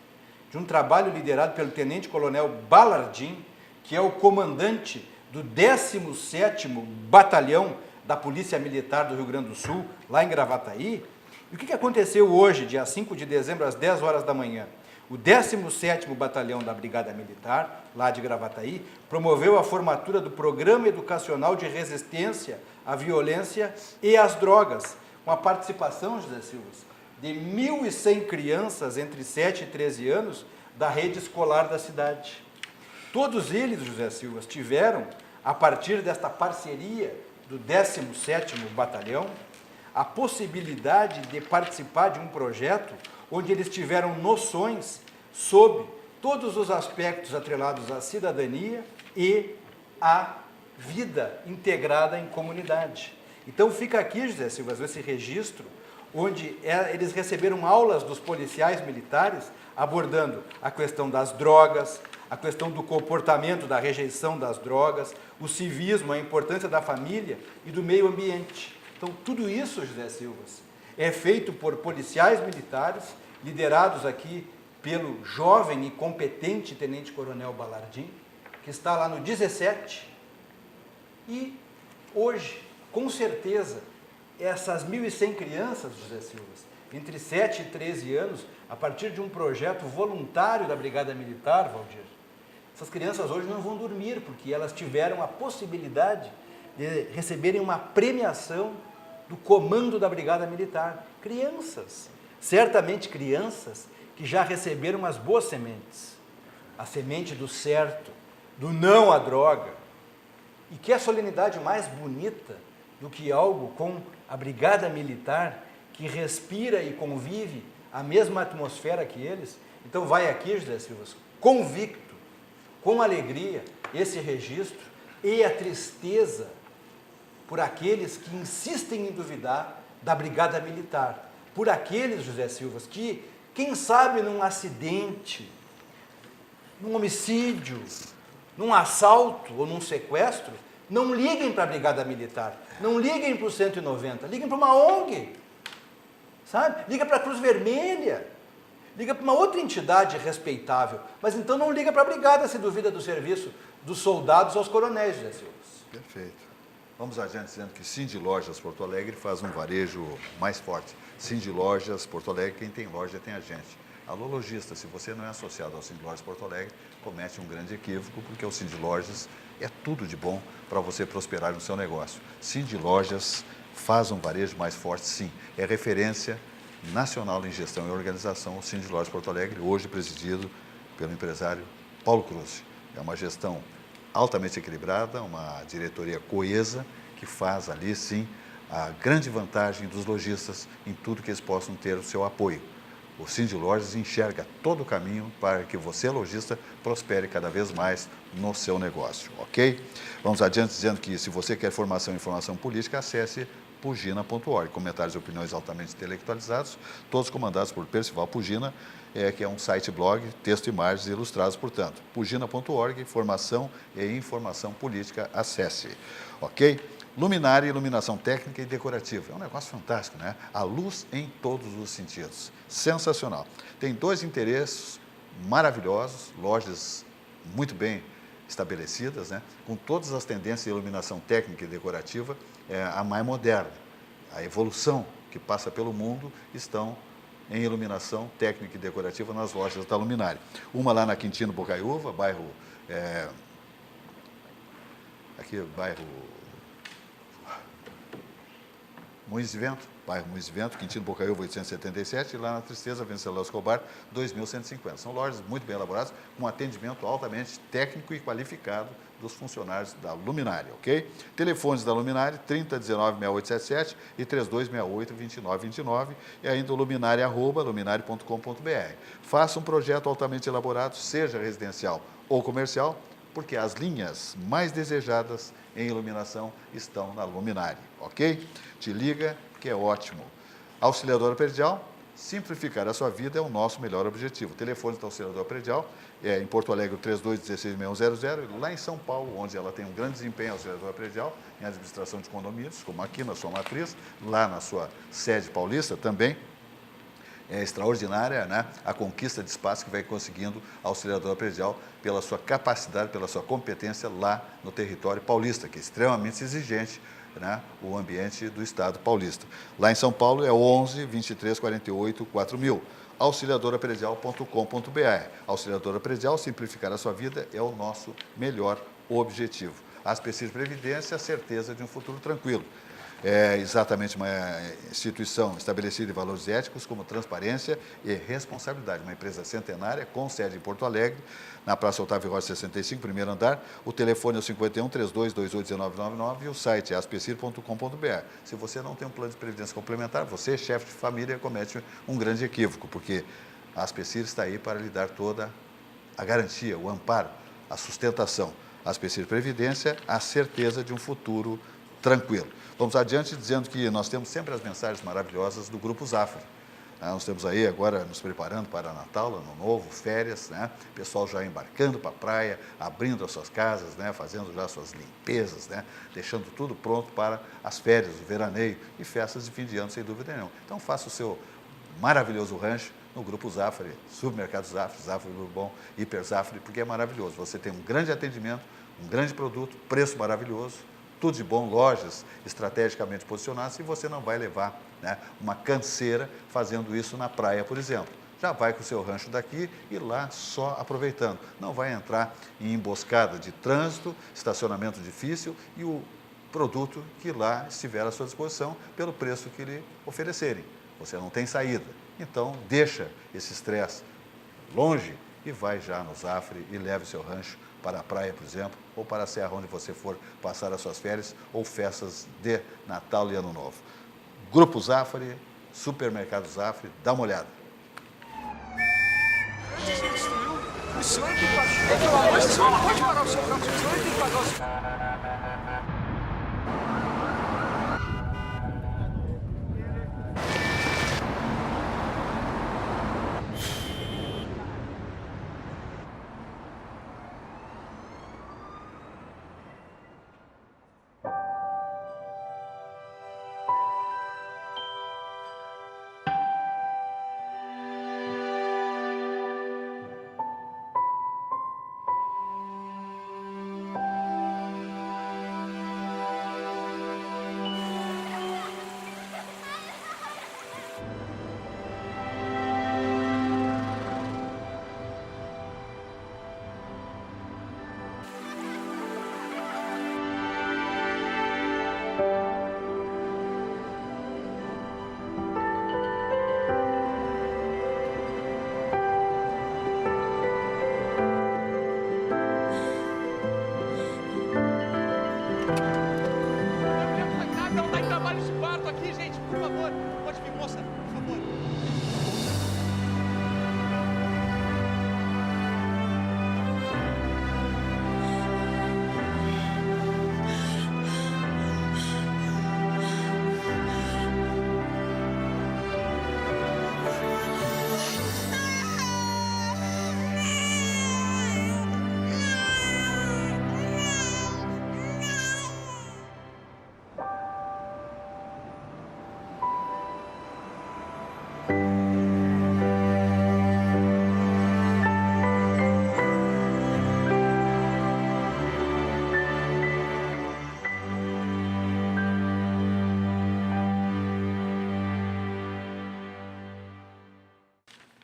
de um trabalho liderado pelo tenente-coronel Balardim, que é o comandante do 17º Batalhão da Polícia Militar do Rio Grande do Sul, lá em Gravataí. E o que aconteceu hoje, dia 5 de dezembro, às 10 horas da manhã? O 17º Batalhão da Brigada Militar, lá de Gravataí, promoveu a formatura do Programa Educacional de Resistência à Violência e às Drogas, com a participação, José Silva, de 1.100 crianças entre 7 e 13 anos da rede escolar da cidade. Todos eles, José Silva, tiveram, a partir desta parceria do 17º Batalhão, a possibilidade de participar de um projeto onde eles tiveram noções sobre todos os aspectos atrelados à cidadania e à vida integrada em comunidade. Então fica aqui, José Silva, esse registro, onde eles receberam aulas dos policiais militares abordando a questão das drogas, a questão do comportamento, da rejeição das drogas, o civismo, a importância da família e do meio ambiente. Então, tudo isso, José Silva, é feito por policiais militares, liderados aqui pelo jovem e competente Tenente-Coronel Balardim, que está lá no 17. E hoje, com certeza, essas 1.100 crianças, José Silva, entre 7 e 13 anos, a partir de um projeto voluntário da Brigada Militar, Valdir, essas crianças hoje não vão dormir, porque elas tiveram a possibilidade de receberem uma premiação do comando da Brigada Militar. Crianças, certamente crianças que já receberam as boas sementes, a semente do certo, do não à droga. E que é a solenidade mais bonita do que algo com a Brigada Militar, que respira e convive a mesma atmosfera que eles. Então vai aqui, José Silva, convicto, com alegria, esse registro e a tristeza por aqueles que insistem em duvidar da Brigada Militar, por aqueles, José Silva, que, quem sabe num acidente, num homicídio, num assalto ou num sequestro, não liguem para a Brigada Militar, não liguem para o 190, liguem para uma ONG, sabe? Liga para a Cruz Vermelha, liga para uma outra entidade respeitável, mas então não liga para a Brigada se duvida do serviço dos soldados aos coronéis, José Silva. Perfeito. Vamos adiante dizendo que Cindy Lojas Porto Alegre faz um varejo mais forte. Cindy Lojas Porto Alegre, quem tem loja tem a gente. Alô, lojista, se você não é associado ao Cindy Lojas Porto Alegre, comete um grande equívoco, porque o Cindy Lojas é tudo de bom para você prosperar no seu negócio. Cindy Lojas faz um varejo mais forte, sim. É referência nacional em gestão e organização, o Cindy Lojas Porto Alegre, hoje presidido pelo empresário Paulo Cruz. É uma gestão altamente equilibrada, uma diretoria coesa, que faz ali, sim, a grande vantagem dos lojistas em tudo que eles possam ter o seu apoio. O Cindy Lojas enxerga todo o caminho para que você, lojista, prospere cada vez mais no seu negócio, ok? Vamos adiante dizendo que se você quer formação e informação política, acesse pugina.org. Comentários e opiniões altamente intelectualizados, todos comandados por Percival Pugina, que é um site blog, texto e imagens ilustrados, portanto. Pugina.org, formação e informação política, acesse, ok? Luminária, iluminação técnica e decorativa. É um negócio fantástico, né? A luz em todos os sentidos. Sensacional. Tem 2 endereços maravilhosos, lojas muito bem estabelecidas, né? Com todas as tendências de iluminação técnica e decorativa, a mais moderna. A evolução que passa pelo mundo estão em iluminação técnica e decorativa nas lojas da Luminária. Uma lá na Quintino Bocaiúva, bairro Moinhos de Vento, bairro Moinhos de Vento, Quintino Bocaiúva 877, e lá na Tristeza, Venceslau Escobar 2150. São lojas muito bem elaboradas, com atendimento altamente técnico e qualificado dos funcionários da Luminária, ok? Telefones da Luminária, 3019-6877 e 3268-2929, e ainda o luminária.luminária.com.br. Faça um projeto altamente elaborado, seja residencial ou comercial, porque as linhas mais desejadas em iluminação estão na Luminária, ok? Te liga, que é ótimo. Auxiliadora Predial, simplificar a sua vida é o nosso melhor objetivo. O telefone da Auxiliadora Predial é em Porto Alegre, 3216-6100, e lá em São Paulo, onde ela tem um grande desempenho, a Auxiliadora Predial, em administração de condomínios, como aqui na sua matriz, lá na sua sede paulista também. É extraordinária, né? A conquista de espaço que vai conseguindo a Auxiliadora Predial pela sua capacidade, pela sua competência lá no território paulista, que é extremamente exigente, né? O ambiente do Estado paulista. Lá em São Paulo é 11 23 48 4000. auxiliadorapredial.com.br. Auxiliadora Predial, simplificar a sua vida é o nosso melhor objetivo. A Aspecir Previdência, a certeza de um futuro tranquilo. É exatamente uma instituição estabelecida em valores éticos como transparência e responsabilidade. Uma empresa centenária com sede em Porto Alegre, na Praça Otávio Rocha 65, primeiro andar. O telefone é o 51-3228-1999 e o site é aspecir.com.br. Se você não tem um plano de previdência complementar, você, chefe de família, comete um grande equívoco, porque a Aspecir está aí para lhe dar toda a garantia, o amparo, a sustentação. A Aspecir Previdência, a certeza de um futuro tranquilo. Vamos adiante dizendo que nós temos sempre as mensagens maravilhosas do Grupo Zafari. Nós temos aí agora nos preparando para Natal, Ano Novo, férias, né? Pessoal já embarcando para a praia, abrindo as suas casas, né? Fazendo já suas limpezas, né? Deixando tudo pronto para as férias, o veraneio e festas de fim de ano, sem dúvida nenhuma. Então faça o seu maravilhoso rancho no Grupo Zafari, Supermercado Zafari, Zafari Bourbon, Hiper Zafari, porque é maravilhoso. Você tem um grande atendimento, um grande produto, preço maravilhoso, tudo de bom, lojas estrategicamente posicionadas e você não vai levar, né, uma canseira fazendo isso na praia, por exemplo. Já vai com o seu rancho daqui e lá só aproveitando. Não vai entrar em emboscada de trânsito, estacionamento difícil e o produto que lá estiver à sua disposição pelo preço que lhe oferecerem. Você não tem saída. Então, deixa esse estresse longe e vai já no Zafari e leve o seu rancho para a praia, por exemplo, ou para a serra onde você for passar as suas férias ou festas de Natal e Ano Novo. Grupo Zafari, Supermercado Zafari, dá uma olhada. O senhor tem que pagar. O senhor não pode parar o seu carro, o senhor tem que pagar o seu... Não tá em trabalho de parto aqui, gente, por favor. Pode vir, moça, por favor.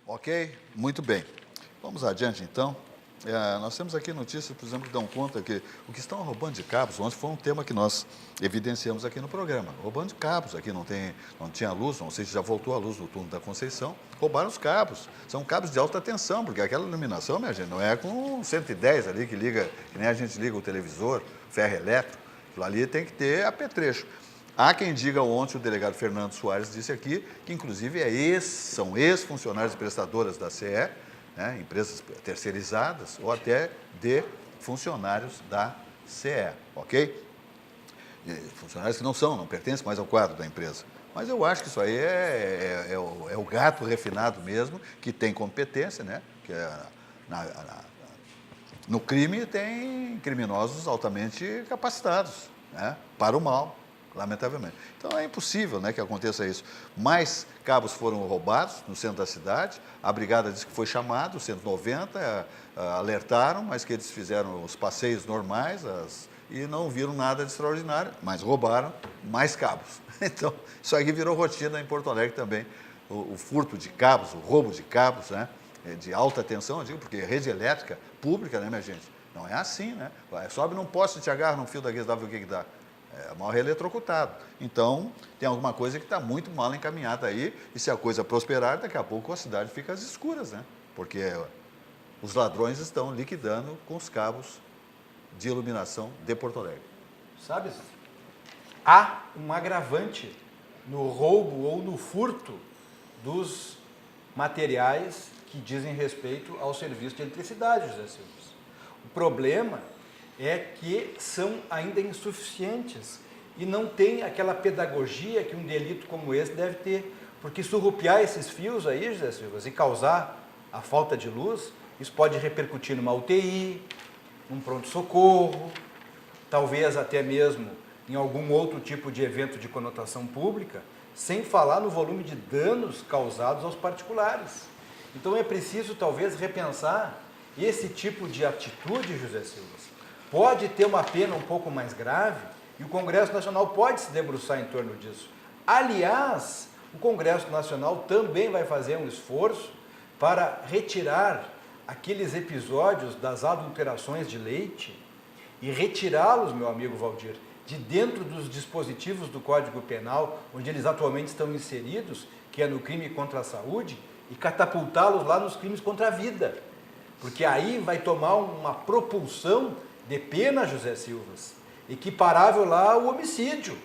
Ok? Muito bem. Vamos adiante, então. Nós temos aqui notícias, por exemplo, que dão conta que o que estão roubando de cabos, ontem foi um tema que nós evidenciamos aqui no programa. Roubando de cabos, aqui não tinha luz, não sei se já voltou a luz no túnel da Conceição, roubaram os cabos. São cabos de alta tensão, porque aquela iluminação, minha gente, não é com 110 ali que liga, que nem a gente liga o televisor, ferro elétrico, aquilo ali tem que ter apetrecho. Há quem diga, ontem o delegado Fernando Soares disse aqui, que inclusive são ex-funcionários prestadoras da CE, né, empresas terceirizadas, ou até de funcionários da CE, ok? Funcionários que não pertencem mais ao quadro da empresa. Mas eu acho que isso aí é o gato refinado mesmo, que tem competência, né? Que no crime tem criminosos altamente capacitados, né, para o mal, lamentavelmente. Então é impossível, né, que aconteça isso. Mais cabos foram roubados no centro da cidade, a brigada disse que foi chamada, o 190, alertaram, mas que eles fizeram os passeios normais e não viram nada de extraordinário, mas roubaram mais cabos. Então, isso aqui virou rotina em Porto Alegre também, o furto de cabos, o roubo de cabos, né, de alta tensão, eu digo, porque rede elétrica pública, né, minha gente, não é assim, né? Sobe num poste e te agarra num fio daqueles, dá o que dá. Morre eletrocutado. Então, tem alguma coisa que está muito mal encaminhada aí, e se a coisa prosperar, daqui a pouco a cidade fica às escuras, né? Porque os ladrões estão liquidando com os cabos de iluminação de Porto Alegre. Sabe, há um agravante no roubo ou no furto dos materiais que dizem respeito ao serviço de eletricidade, José Silves. O problema é que são ainda insuficientes e não tem aquela pedagogia que um delito como esse deve ter. Porque surrupiar esses fios aí, José Silva, e causar a falta de luz, isso pode repercutir numa UTI, num pronto-socorro, talvez até mesmo em algum outro tipo de evento de conotação pública, sem falar no volume de danos causados aos particulares. Então é preciso talvez repensar esse tipo de atitude, José Silva. Pode ter uma pena um pouco mais grave e o Congresso Nacional pode se debruçar em torno disso. Aliás, o Congresso Nacional também vai fazer um esforço para retirar aqueles episódios das adulterações de leite e retirá-los, meu amigo Valdir, de dentro dos dispositivos do Código Penal, onde eles atualmente estão inseridos, que é no crime contra a saúde, e catapultá-los lá nos crimes contra a vida. Porque aí vai tomar uma propulsão de pena, José Silvas, equiparável lá ao homicídio,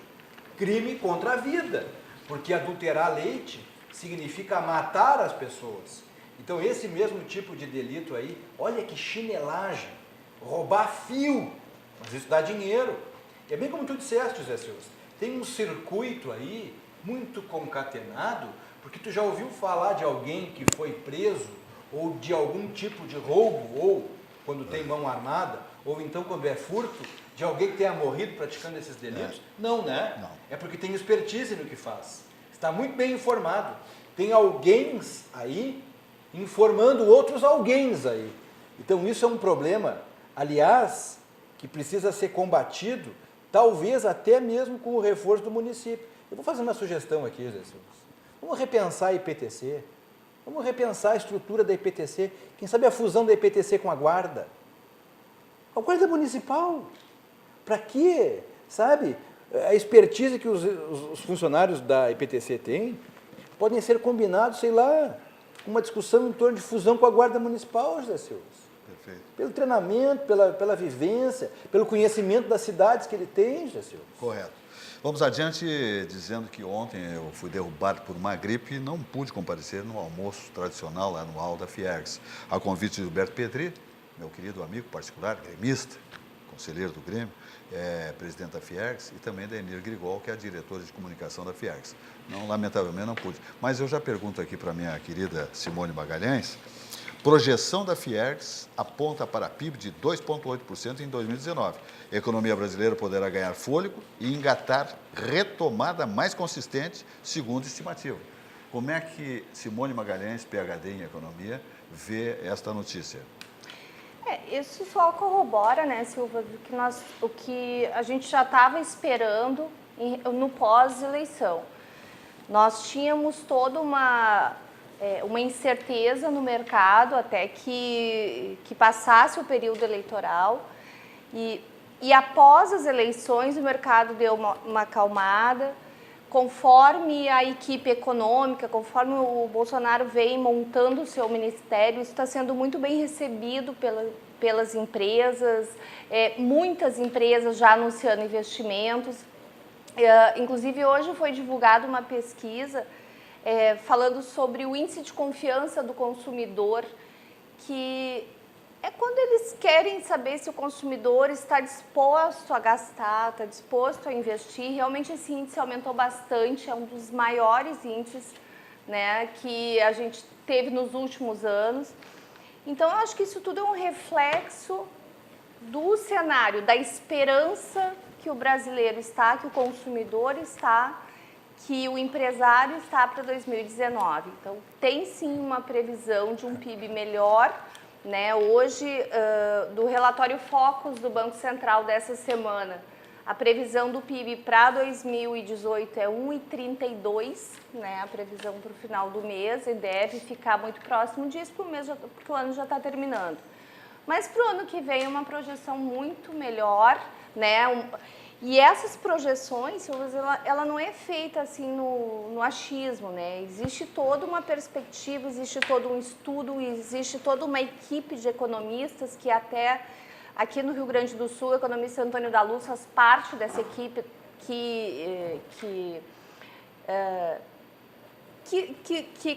crime contra a vida. Porque adulterar leite significa matar as pessoas. Então esse mesmo tipo de delito aí, olha que chinelagem, roubar fio, mas isso dá dinheiro. É bem como tu disseste, José Silvas, tem um circuito aí muito concatenado, porque tu já ouviu falar de alguém que foi preso, ou de algum tipo de roubo, ou quando tem mão armada, ou então quando é furto, de alguém que tenha morrido praticando esses delitos? Não, né? Não. É porque tem expertise no que faz. Está muito bem informado. Tem alguém aí informando outros alguém aí. Então isso é um problema, aliás, que precisa ser combatido, talvez até mesmo com o reforço do município. Eu vou fazer uma sugestão aqui, José Silva. Vamos repensar a IPTC. Vamos repensar a estrutura da IPTC. Quem sabe a fusão da IPTC com a Guarda. A Guarda Municipal. Para quê? Sabe? A expertise que os funcionários da IPTC têm podem ser combinados, sei lá, uma discussão em torno de fusão com a Guarda Municipal, José Silva. Perfeito. Pelo treinamento, pela vivência, pelo conhecimento das cidades que ele tem, José Silva. Correto. Vamos adiante dizendo que ontem eu fui derrubado por uma gripe e não pude comparecer no almoço tradicional anual da Fiergs. A convite de Gilberto Petri, meu querido amigo particular, gremista, conselheiro do Grêmio, presidente da Fiergs, e também da Enir Grigol, que é a diretora de comunicação da Fiergs. Não, lamentavelmente não pude. Mas eu já pergunto aqui para a minha querida Simone Magalhães, projeção da Fiergs aponta para PIB de 2,8% em 2019. A economia brasileira poderá ganhar fôlego e engatar retomada mais consistente, segundo estimativa. Como é que Simone Magalhães, PhD em economia, vê esta notícia? Isso só corrobora, né, Silva, o que a gente já estava esperando no pós-eleição. Nós tínhamos toda uma incerteza no mercado até que passasse o período eleitoral e após as eleições o mercado deu uma acalmada, conforme a equipe econômica, conforme o Bolsonaro vem montando o seu ministério, isso está sendo muito bem recebido pelas empresas, muitas empresas já anunciando investimentos. Inclusive hoje foi divulgada uma pesquisa falando sobre o índice de confiança do consumidor, que é quando eles querem saber se o consumidor está disposto a gastar, está disposto a investir. Realmente esse índice aumentou bastante, é um dos maiores índices, né, que a gente teve nos últimos anos. Então eu acho que isso tudo é um reflexo do cenário, da esperança que o brasileiro está, que o consumidor está, que o empresário está para 2019. Então, tem sim uma previsão de um PIB melhor, né? Hoje, do relatório Focus do Banco Central dessa semana, a previsão do PIB para 2018 é 1,32, né? A previsão para o final do mês, e deve ficar muito próximo disso, porque o ano já está terminando. Mas para o ano que vem, uma projeção muito melhor, né? E essas projeções, ela não é feita assim no achismo, né? Existe toda uma perspectiva, existe todo um estudo, existe toda uma equipe de economistas que até aqui no Rio Grande do Sul, o economista Antônio da Luz faz parte dessa equipe que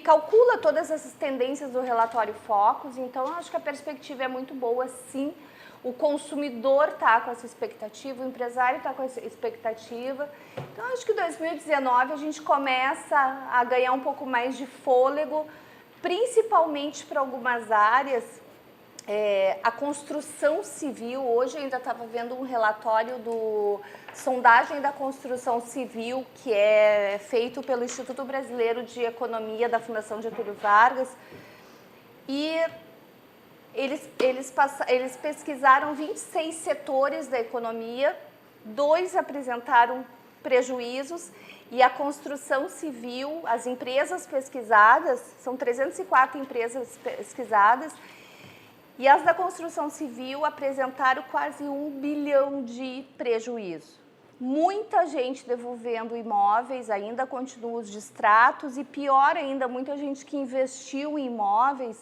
calcula todas essas tendências do relatório Focus. Então, eu acho que a perspectiva é muito boa, sim. o consumidor está com essa expectativa, o empresário está com essa expectativa. Então, acho que em 2019 a gente começa a ganhar um pouco mais de fôlego, principalmente para algumas áreas. A construção civil, hoje eu ainda estava vendo um relatório do sondagem da construção civil, que é feito pelo Instituto Brasileiro de Economia da Fundação Getúlio Vargas, e eles pesquisaram 26 setores da economia, 2 apresentaram prejuízos, e a construção civil, as empresas pesquisadas, são 304 empresas pesquisadas, e as da construção civil apresentaram quase 1 bilhão de prejuízo. Muita gente devolvendo imóveis, ainda continuam os distratos, e pior ainda, muita gente que investiu em imóveis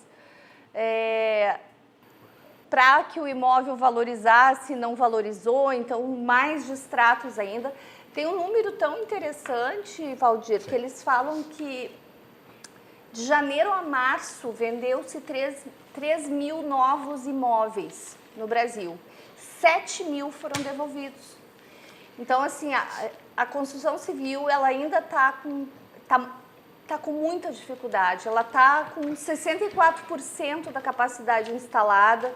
para que o imóvel valorizasse, não valorizou, então mais distratos ainda. Tem um número tão interessante, Valdir, que eles falam que de janeiro a março vendeu-se 3 mil novos imóveis no Brasil. 7 mil foram devolvidos. Então, assim, a construção civil, ela ainda está com muita dificuldade. Ela está com 64% da capacidade instalada.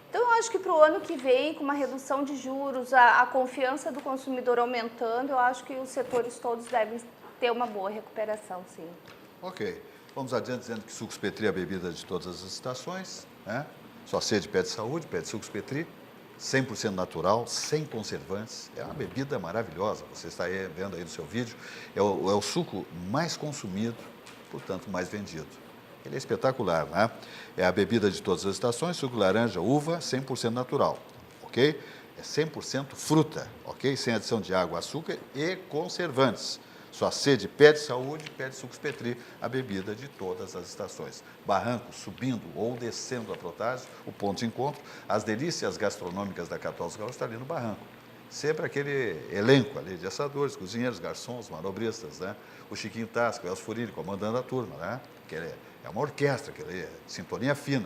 Então, eu acho que para o ano que vem, com uma redução de juros, a confiança do consumidor aumentando, eu acho que os setores todos devem ter uma boa recuperação, sim. Ok. Vamos adiante dizendo que Sucos Petri é a bebida de todas as estações, né? Sua sede pede saúde, pede Sucos Petri, 100% natural, sem conservantes. É uma bebida maravilhosa, você está aí vendo aí no seu vídeo. É o suco mais consumido, portanto, mais vendido. Ele é espetacular, né? É a bebida de todas as estações, suco laranja, uva, 100% natural, ok? É 100% fruta, ok? Sem adição de água, açúcar e conservantes. Sua sede pede saúde, pede Sucos Petri, a bebida de todas as estações. Barranco, subindo ou descendo a Protásio, o ponto de encontro, as delícias gastronômicas da capital dos gaúchos está ali no Barranco. Sempre aquele elenco ali de assadores, cozinheiros, garçons, manobristas, né? O Chiquinho Tasca, o Elcio Furilli comandando a turma, né? Que é uma orquestra, que é sintonia fina.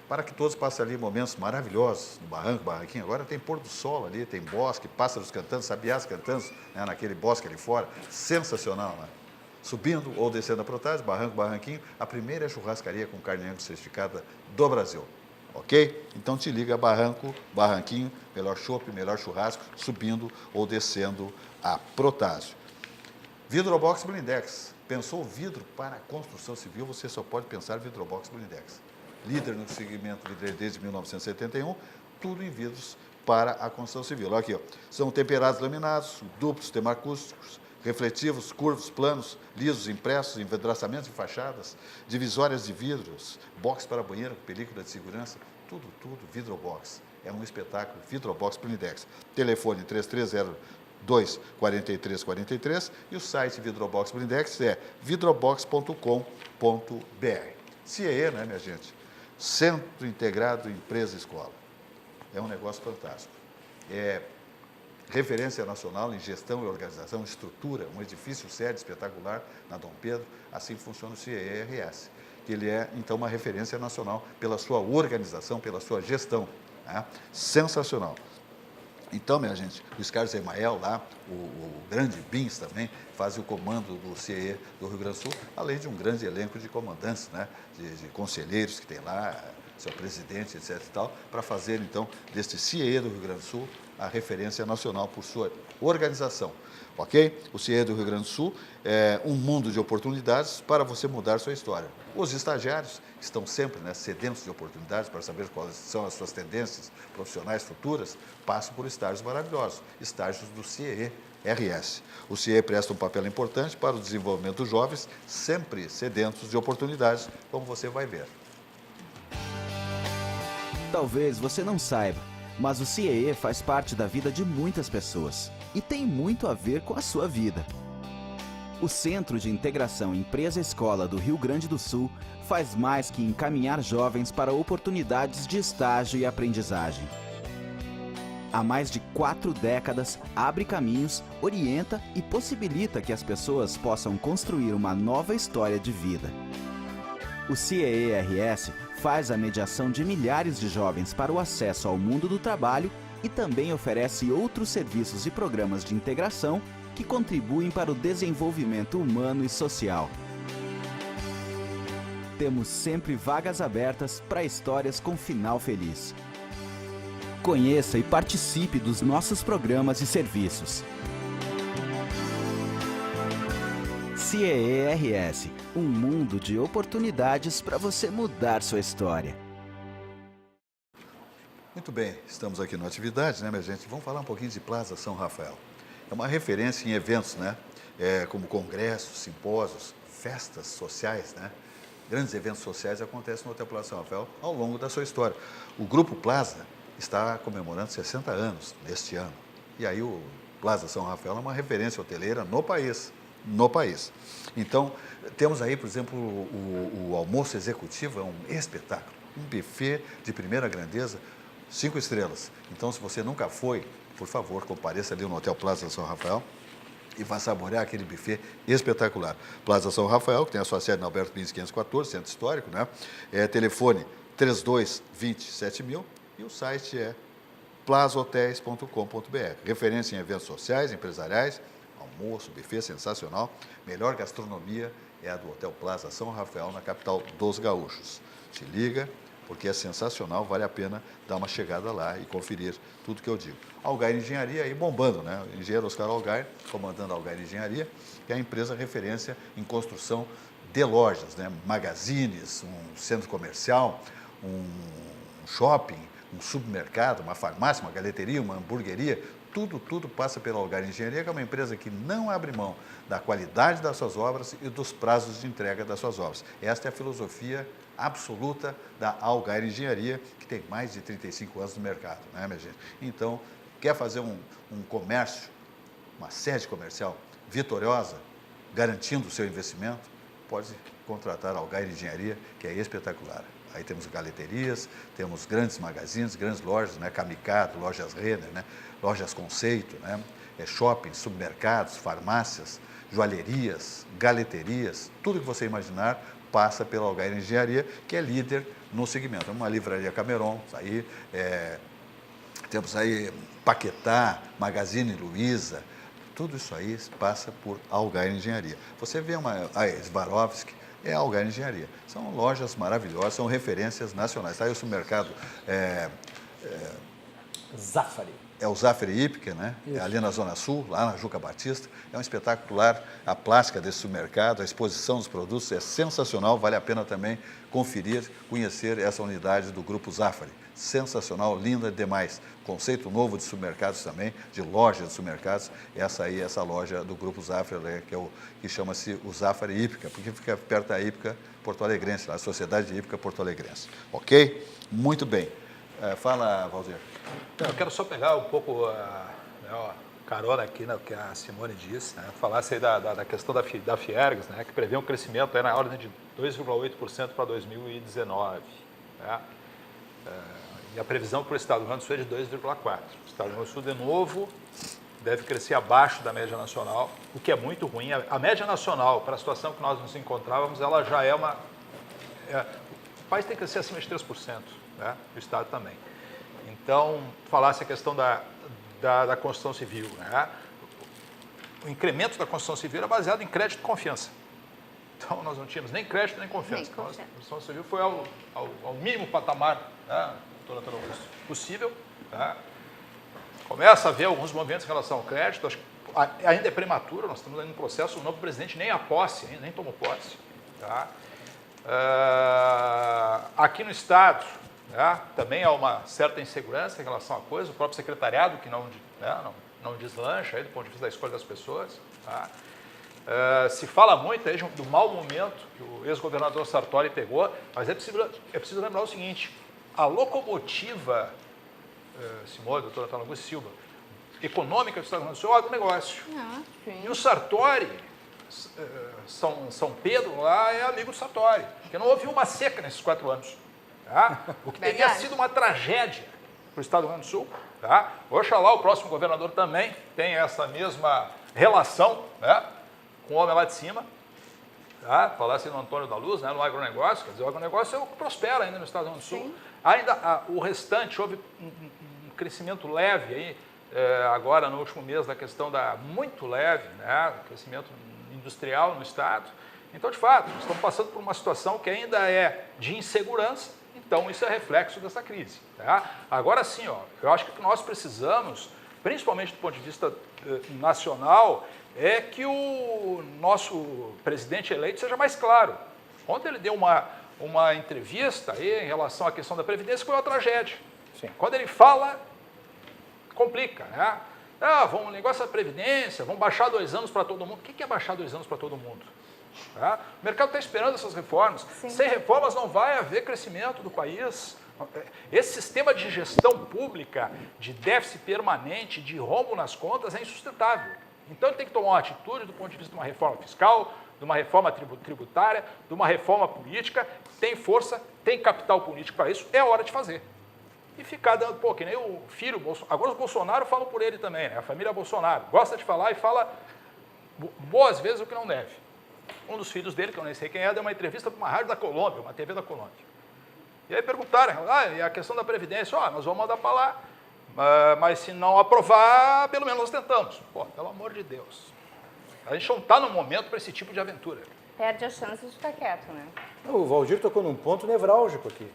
Para que todos passem ali momentos maravilhosos no Barranco, Barranquinho. Agora tem pôr do sol ali, tem bosque, pássaros cantando, sabiás cantando, né, naquele bosque ali fora. Sensacional, né? Subindo ou descendo a Protásio, Barranco, Barranquinho, a primeira churrascaria com carne angus certificada do Brasil. Ok? Então te liga, Barranco, Barranquinho, melhor chopp, melhor churrasco, subindo ou descendo a Protásio. Vidrobox Blindex. Pensou vidro para a construção civil, você só pode pensar Vidrobox Blindex. Líder no segmento desde 1971, tudo em vidros para a construção civil. Olha aqui, ó. São temperados laminados, duplos, termoacústicos, refletivos, curvos, planos, lisos, impressos, envidraçamentos de fachadas, divisórias de vidros, box para banheiro, película de segurança, tudo, Vidrobox. É um espetáculo, Vidrobox Blindex. Telefone 3302-4343 e o site Vidrobox Blindex é vidrobox.com.br. CIE, né, minha gente? Centro Integrado Empresa Escola. É um negócio fantástico. É referência nacional em gestão e organização, estrutura, um edifício sede espetacular na Dom Pedro. Assim funciona o CIE-RS. Ele é, então, uma referência nacional pela sua organização, pela sua gestão. Né? Sensacional. Então, minha gente, o Carlos Emael lá, o grande Bins também, faz o comando do CIE do Rio Grande do Sul, além de um grande elenco de comandantes, né, de conselheiros que tem lá, seu presidente, etc. e tal, para fazer, então, deste CIE do Rio Grande do Sul a referência nacional por sua organização. Ok? O CIE do Rio Grande do Sul é um mundo de oportunidades para você mudar sua história. Os estagiários estão sempre, né, sedentos de oportunidades para saber quais são as suas tendências profissionais futuras, passam por estágios maravilhosos, estágios do CIE-RS. O CIE presta um papel importante para o desenvolvimento dos jovens, sempre sedentos de oportunidades, como você vai ver. Talvez você não saiba, mas o CIE faz parte da vida de muitas pessoas e tem muito a ver com a sua vida. O Centro de Integração Empresa-Escola do Rio Grande do Sul faz mais que encaminhar jovens para oportunidades de estágio e aprendizagem. Há mais de 4 décadas, abre caminhos, orienta e possibilita que as pessoas possam construir uma nova história de vida. O CIEE-RS faz a mediação de milhares de jovens para o acesso ao mundo do trabalho e também oferece outros serviços e programas de integração que contribuem para o desenvolvimento humano e social. Temos sempre vagas abertas para histórias com final feliz. Conheça e participe dos nossos programas e serviços. CIEE-RS, um mundo de oportunidades para você mudar sua história. Muito bem, estamos aqui na atividade, né, minha gente? Vamos falar um pouquinho de Plaza São Rafael. É uma referência em eventos, né? Como congressos, simpósios, festas sociais, né? Grandes eventos sociais acontecem no Hotel Plaza São Rafael ao longo da sua história. O Grupo Plaza está comemorando 60 anos neste ano. E aí o Plaza São Rafael é uma referência hoteleira no país. Então, temos aí, por exemplo, o almoço executivo, é um espetáculo, um buffet de primeira grandeza, 5 estrelas. Então, se você nunca foi, por favor, compareça ali no Hotel Plaza São Rafael e vá saborear aquele buffet espetacular. Plaza São Rafael, que tem a sua sede na Alberto Pires 514, Centro Histórico, né? Telefone 3220-7000 e o site é plazahotéis.com.br. Referência em eventos sociais, empresariais, almoço, buffet sensacional. Melhor gastronomia é a do Hotel Plaza São Rafael, na capital dos gaúchos. Se liga, porque é sensacional, vale a pena dar uma chegada lá e conferir tudo que eu digo. Algair Engenharia aí bombando, né? O engenheiro Oscar Algair, comandando a Algair Engenharia, que é a empresa referência em construção de lojas, né? Magazines, um centro comercial, um shopping, um supermercado, uma farmácia, uma galeteria, uma hamburgueria, tudo passa pela Algair Engenharia, que é uma empresa que não abre mão da qualidade das suas obras e dos prazos de entrega das suas obras. Esta é a filosofia absoluta da Algair Engenharia, que tem mais de 35 anos no mercado, né, minha gente? Então, quer fazer um comércio, uma sede comercial vitoriosa, garantindo o seu investimento, pode contratar a Algair Engenharia, que é espetacular. Aí temos galeterias, temos grandes magazines, grandes lojas, né? Kamikado, lojas Renner, né? Lojas Conceito, né? Shoppings, supermercados, farmácias, joalherias, galeterias, tudo que você imaginar passa pela Algair Engenharia, que é líder no segmento. É uma livraria Cameron, aí, temos aí Paquetá, Magazine Luiza, tudo isso aí passa por Algair Engenharia. Você vê a Swarovski, é a Algair Engenharia. São lojas maravilhosas, são referências nacionais. Está aí o supermercado Zafari. É o Zafari Hípica, né? É ali na Zona Sul, lá na Juca Batista. É um espetacular a plástica desse supermercado, a exposição dos produtos é sensacional, vale a pena também conferir, conhecer essa unidade do Grupo Zafari. Sensacional, linda demais. Conceito novo de supermercados também, de lojas de supermercados. Essa loja do Grupo Zafari, né, que chama-se o Zafari Hípica, porque fica perto da Hípica Porto Alegrense, a Sociedade Hípica Porto Alegrense. Ok? Muito bem. Fala, Valdir. Eu quero só pegar um pouco carona aqui no que a Simone disse, né? Falasse aí da questão da Fiergs, né? Que prevê um crescimento aí na ordem de 2,8% para 2019. Né? E a previsão para o Estado do Rio Grande do Sul é de 2,4%. O Estado do Rio Grande do Sul, de novo, deve crescer abaixo da média nacional, o que é muito ruim. A média nacional, para a situação que nós nos encontrávamos, ela já é uma... o país tem que crescer acima de 3%, né? O Estado também. Então, falasse a questão da construção civil, né? O incremento da construção civil era baseado em crédito e confiança. Então, nós não tínhamos nem crédito nem confiança. Então, a construção civil foi ao mínimo patamar, né, doutora Antônio Augusto, possível. Né? Começa a haver alguns movimentos em relação ao crédito. Acho que ainda é prematuro, nós estamos ainda no processo, o novo presidente nem a posse, nem tomou posse. Tá? Aqui no Estado, né, também há uma certa insegurança em relação à coisa, o próprio secretariado que não deslancha aí, do ponto de vista da escolha das pessoas. Tá? Se fala muito aí do mau momento que o ex-governador Sartori pegou, mas é preciso lembrar o seguinte, a locomotiva, Simone, doutora Antônio Augusto Silva, econômica do Estado do Rio Grande do Sul é o agronegócio. E o Sartori, São Pedro lá é amigo do Sartori, porque não houve uma seca nesses 4 anos. Tá? O que teria sido uma tragédia para o Estado do Rio Grande do Sul. Tá? Oxalá o próximo governador também tenha essa mesma relação, né, com o homem lá de cima. tá? Falasse no Antônio da Luz, né, no agronegócio, quer dizer, o agronegócio é o que prospera ainda no Estado do Sul. Sim. Ainda o restante, houve um crescimento leve aí, agora no último mês, da questão muito leve, né, crescimento industrial no Estado. Então, de fato, nós estamos passando por uma situação que ainda é de insegurança, então isso é reflexo dessa crise. Tá? Agora sim, ó, eu acho que o que nós precisamos, principalmente do ponto de vista nacional, é que o nosso presidente eleito seja mais claro. Ontem ele deu uma entrevista aí em relação à questão da Previdência, que foi uma tragédia. Sim. Quando ele fala, complica, né? O negócio da Previdência, vamos baixar 2 anos para todo mundo. O que é baixar 2 anos para todo mundo? Tá? O mercado está esperando essas reformas. Sim. Sem reformas não vai haver crescimento do país. Esse sistema de gestão pública, de déficit permanente, de rombo nas contas, é insustentável. Então ele tem que tomar uma atitude do ponto de vista de uma reforma fiscal, de uma reforma tributária, de uma reforma política. Tem força, tem capital político para isso, é hora de fazer. E ficar dando, que nem o filho Bolsonaro. Agora os Bolsonaro falam por ele também, né? A família Bolsonaro gosta de falar e fala boas vezes o que não deve. Um dos filhos dele, que eu nem sei quem é, deu uma entrevista para uma rádio da Colômbia, uma TV da Colômbia. E aí perguntaram, e a questão da Previdência, nós vamos mandar para lá, mas se não aprovar, pelo menos nós tentamos. Pelo amor de Deus. A gente não está no momento para esse tipo de aventura. Perde a chance de ficar quieto, né? O Valdir tocou num ponto nevrálgico aqui.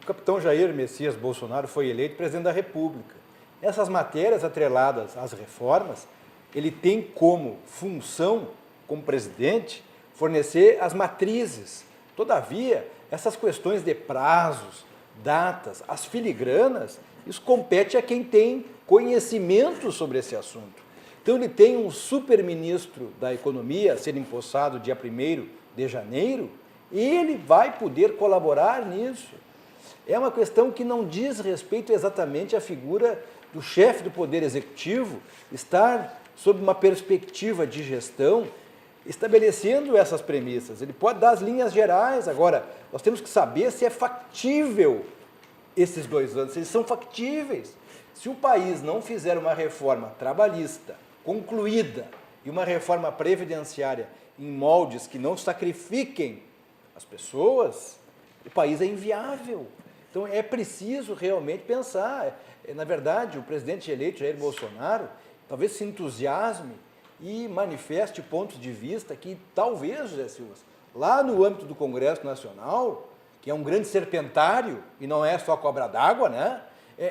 O capitão Jair Messias Bolsonaro foi eleito presidente da República. Essas matérias atreladas às reformas, ele tem como função, como presidente, fornecer as matrizes. Todavia, essas questões de prazos, datas, as filigranas, isso compete a quem tem conhecimento sobre esse assunto. Então, ele tem um super-ministro da Economia a ser empossado dia 1º de janeiro, e ele vai poder colaborar nisso. É uma questão que não diz respeito exatamente à figura do chefe do Poder Executivo estar sob uma perspectiva de gestão, estabelecendo essas premissas. Ele pode dar as linhas gerais. Agora, nós temos que saber se é factível esses 2 anos, se eles são factíveis. Se o país não fizer uma reforma trabalhista concluída e uma reforma previdenciária em moldes que não sacrifiquem as pessoas, o país é inviável. Então, é preciso realmente pensar. Na verdade, o presidente eleito, Jair Bolsonaro, talvez se entusiasme e manifeste pontos de vista que talvez, José Silva, lá no âmbito do Congresso Nacional, que é um grande serpentário e não é só cobra d'água, né?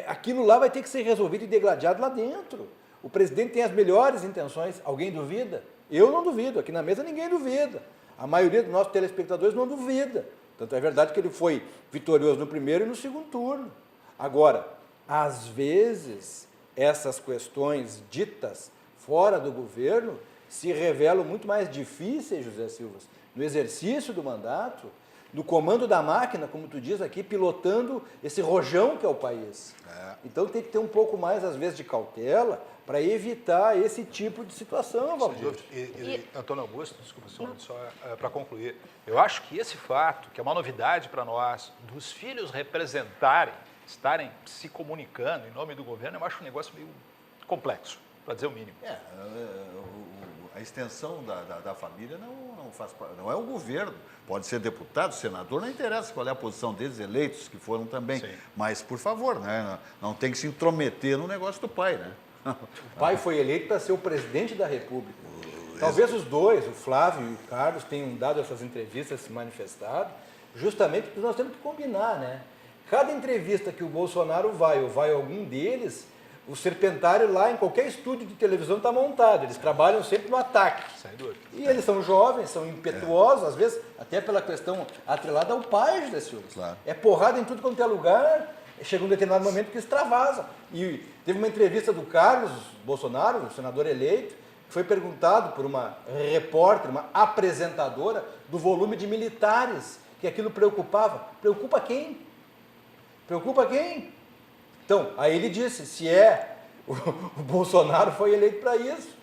Aquilo lá vai ter que ser resolvido e degladiado lá dentro. O presidente tem as melhores intenções. Alguém duvida? Eu não duvido. Aqui na mesa ninguém duvida. A maioria dos nossos telespectadores não duvida. Tanto é verdade que ele foi vitorioso no primeiro e no segundo turno. Agora, às vezes, essas questões ditas fora do governo se revelam muito mais difíceis, José Silva, no exercício do mandato, no comando da máquina, como tu diz aqui, pilotando esse rojão que é o país. Então tem que ter um pouco mais, às vezes, de cautela para evitar esse tipo de situação, Valdir. Antônio Augusto, desculpa, só para concluir, eu acho que esse fato, que é uma novidade para nós, dos filhos representarem, estarem se comunicando em nome do governo, eu acho um negócio meio complexo, para dizer o mínimo. A extensão da família não é o governo. Pode ser deputado, senador, não interessa qual é a posição deles, eleitos que foram também. Sim. Mas, por favor, né, não tem que se intrometer no negócio do pai, né? O pai foi eleito para ser o presidente da República. Talvez os dois, o Flávio e o Carlos, tenham dado essas entrevistas, se manifestado, justamente porque nós temos que combinar, né? Cada entrevista que o Bolsonaro vai, ou vai algum deles, o serpentário lá em qualquer estúdio de televisão está montado. Eles trabalham sempre no ataque. Sem dúvida. E eles são jovens, são impetuosos, às vezes até pela questão atrelada ao pai, José Silva. Claro. É porrada em tudo quanto é lugar, chega um determinado momento que extravasa. E teve uma entrevista do Carlos Bolsonaro, o senador eleito, que foi perguntado por uma repórter, uma apresentadora, do volume de militares que aquilo preocupava. Preocupa quem? Preocupa quem? Então, aí ele disse, se o Bolsonaro foi eleito para isso.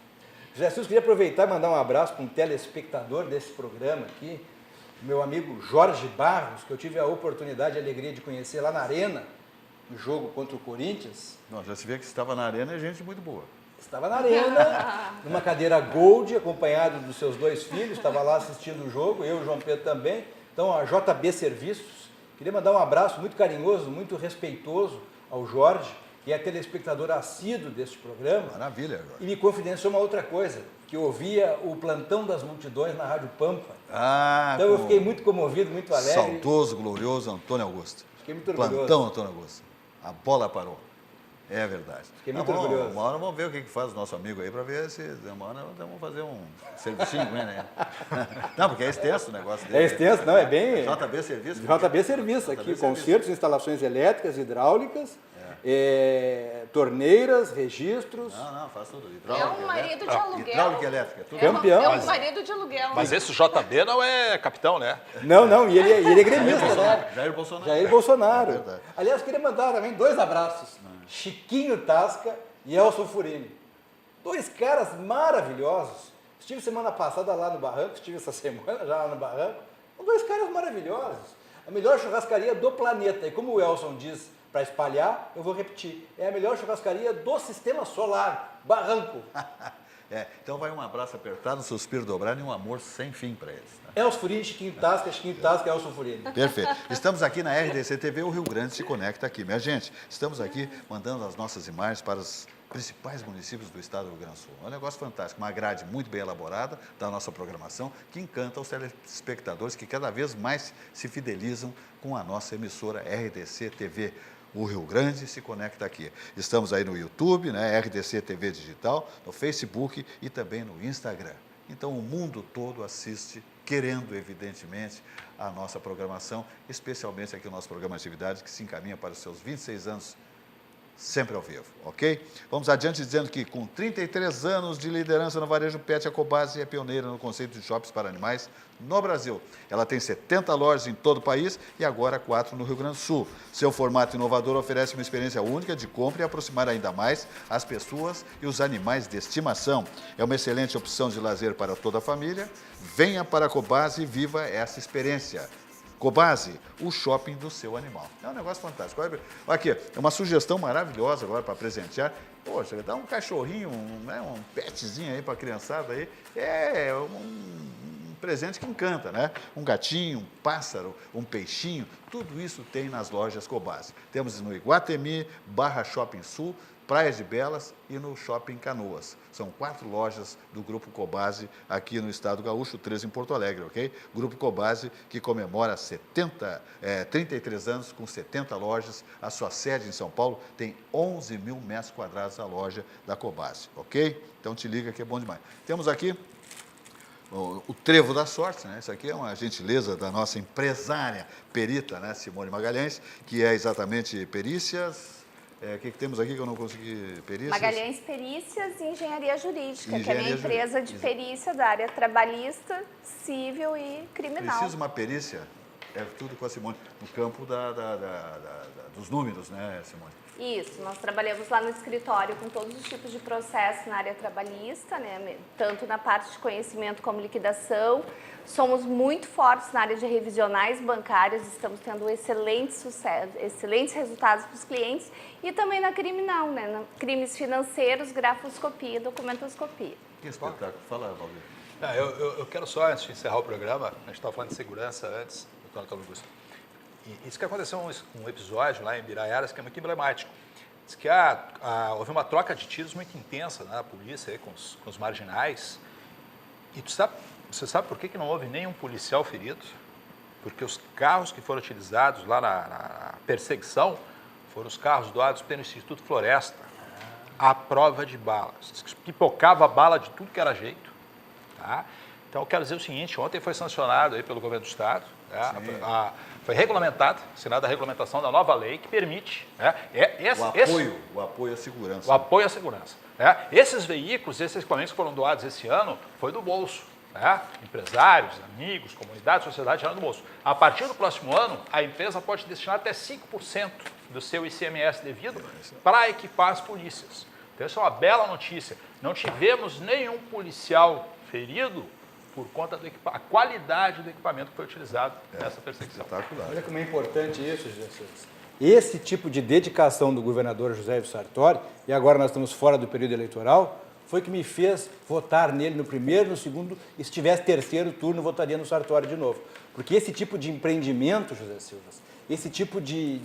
José Silva, queria aproveitar e mandar um abraço para um telespectador desse programa aqui, meu amigo Jorge Barros, que eu tive a oportunidade e a alegria de conhecer lá na Arena, no jogo contra o Corinthians. Não, já se vê que estava na Arena, é gente muito boa. Estava na arena, numa cadeira Gold, acompanhado dos seus 2 filhos, estava lá assistindo o jogo, eu e o João Pedro também. Então, a JB Serviços, queria mandar um abraço muito carinhoso, muito respeitoso ao Jorge, que é telespectador assíduo deste programa. Maravilha, Jorge. E me confidenciou uma outra coisa, que eu ouvia o Plantão das Multidões na Rádio Pampa. Então eu fiquei muito comovido, muito alegre. Saudoso, glorioso Antônio Augusto. Fiquei muito orgulhoso. Plantão Antônio Augusto. A bola parou. É verdade. Fiquei muito orgulhoso. Uma hora vamos ver o que faz o nosso amigo aí para ver se uma hora vamos fazer um servicinho, né? Não, porque é extenso o negócio dele. É extenso, não, é bem... JB Serviço. JB Serviço, aqui, concertos, instalações elétricas, hidráulicas, torneiras, registros. Não, faz tudo. É Hidráulica, um marido de aluguel. Hidráulica e elétrica, tudo. Campeão. É um marido de aluguel. Mas esse JB não é capitão, né? Não, e ele é gremista, né? Jair Bolsonaro. Jair Bolsonaro. É verdade. Aliás, queria mandar também 2 abraços. Chiquinho Tasca e Elson Furini. 2 caras maravilhosos. Estive semana passada lá no Barranco, estive essa semana já lá no Barranco. São 2 caras maravilhosos. A melhor churrascaria do planeta. E como o Elson diz, para espalhar, eu vou repetir. É a melhor churrascaria do sistema solar. Barranco. Então vai um abraço apertado, um suspiro dobrado e um amor sem fim para eles. Né? Elson Furini, Chiquinho Tasca, Elson Furini. Perfeito. Estamos aqui na RDC TV, o Rio Grande se conecta aqui. Minha gente, estamos aqui mandando as nossas imagens para os principais municípios do estado do Rio Grande do Sul. É um negócio fantástico, uma grade muito bem elaborada da nossa programação que encanta os telespectadores que cada vez mais se fidelizam com a nossa emissora RDC TV. O Rio Grande se conecta aqui. Estamos aí no YouTube, né, RDC TV Digital, no Facebook e também no Instagram. Então o mundo todo assiste, querendo, evidentemente, a nossa programação, especialmente aqui o nosso programa de atividade, que se encaminha para os seus 26 anos, sempre ao vivo, ok? Vamos adiante dizendo que com 33 anos de liderança no varejo pet, a Cobasi é pioneira no conceito de shoppings para animais no Brasil. Ela tem 70 lojas em todo o país e agora 4 no Rio Grande do Sul. Seu formato inovador oferece uma experiência única de compra e aproximar ainda mais as pessoas e os animais de estimação. É uma excelente opção de lazer para toda a família. Venha para a Cobasi e viva essa experiência. Cobasi, o shopping do seu animal. É um negócio fantástico. Olha aqui, é uma sugestão maravilhosa agora para presentear. Poxa, dá um cachorrinho, um petzinho aí para a criançada aí. É um presente que encanta, né? Um gatinho, um pássaro, um peixinho, tudo isso tem nas lojas Cobasi. Temos no Iguatemi, Barra Shopping Sul, Praias de Belas e no Shopping Canoas. São 4 lojas do Grupo Cobasi aqui no estado gaúcho, 3 em Porto Alegre, ok? Grupo Cobasi que comemora 33 anos com 70 lojas. A sua sede em São Paulo tem 11 mil metros quadrados a loja da Cobasi, ok? Então te liga que é bom demais. Temos aqui o Trevo da Sorte, né? Isso aqui é uma gentileza da nossa empresária perita, né? Simone Magalhães, que é exatamente perícias. O que temos aqui que eu não consegui? Perícias? Magalhães Perícias e Engenharia Jurídica, que é a minha empresa de perícia da área trabalhista, civil e criminal. Preciso uma perícia, é tudo com a Simone, no campo dos números, né, Simone? Isso, nós trabalhamos lá no escritório com todos os tipos de processos na área trabalhista, né, tanto na parte de conhecimento como liquidação. Somos muito fortes na área de revisionais bancárias, estamos tendo excelente sucesso, excelentes resultados para os clientes e também na criminal, né, crimes financeiros, grafoscopia e documentoscopia. Que espetáculo. Fala, Valdir. Eu quero só, antes de encerrar o programa, a gente estava falando de segurança antes, doutor Antônio Augusto. E isso que aconteceu um episódio lá em Biraiaras que é muito emblemático. Diz que houve uma troca de tiros muito intensa na polícia aí, com os marginais. E você sabe por que não houve nenhum policial ferido? Porque os carros que foram utilizados lá na perseguição foram os carros doados pelo Instituto Floresta, à prova de balas. Diz que pipocava bala de tudo que era jeito. Tá? Então, eu quero dizer o seguinte, ontem foi sancionado aí pelo governo do Estado, né, foi regulamentado, assinada a regulamentação da nova lei que permite... O apoio à segurança. O apoio à segurança. Né? Esses veículos, esses equipamentos que foram doados esse ano, foi do bolso. Né? Empresários, amigos, comunidade, sociedade, tiraram do bolso. A partir do próximo ano, a empresa pode destinar até 5% do seu ICMS devido para equipar as polícias. Então, isso é uma bela notícia. Não tivemos nenhum policial ferido por conta da qualidade do equipamento que foi utilizado nessa perseguição. Espetacular. Olha como é importante isso, Jesus. Esse tipo de dedicação do governador José Ivo Sartori, e agora nós estamos fora do período eleitoral, foi que me fez votar nele no primeiro, no segundo, e se tivesse terceiro turno, votaria no Sartori de novo. Porque esse tipo de empreendimento, José Silva, esse tipo de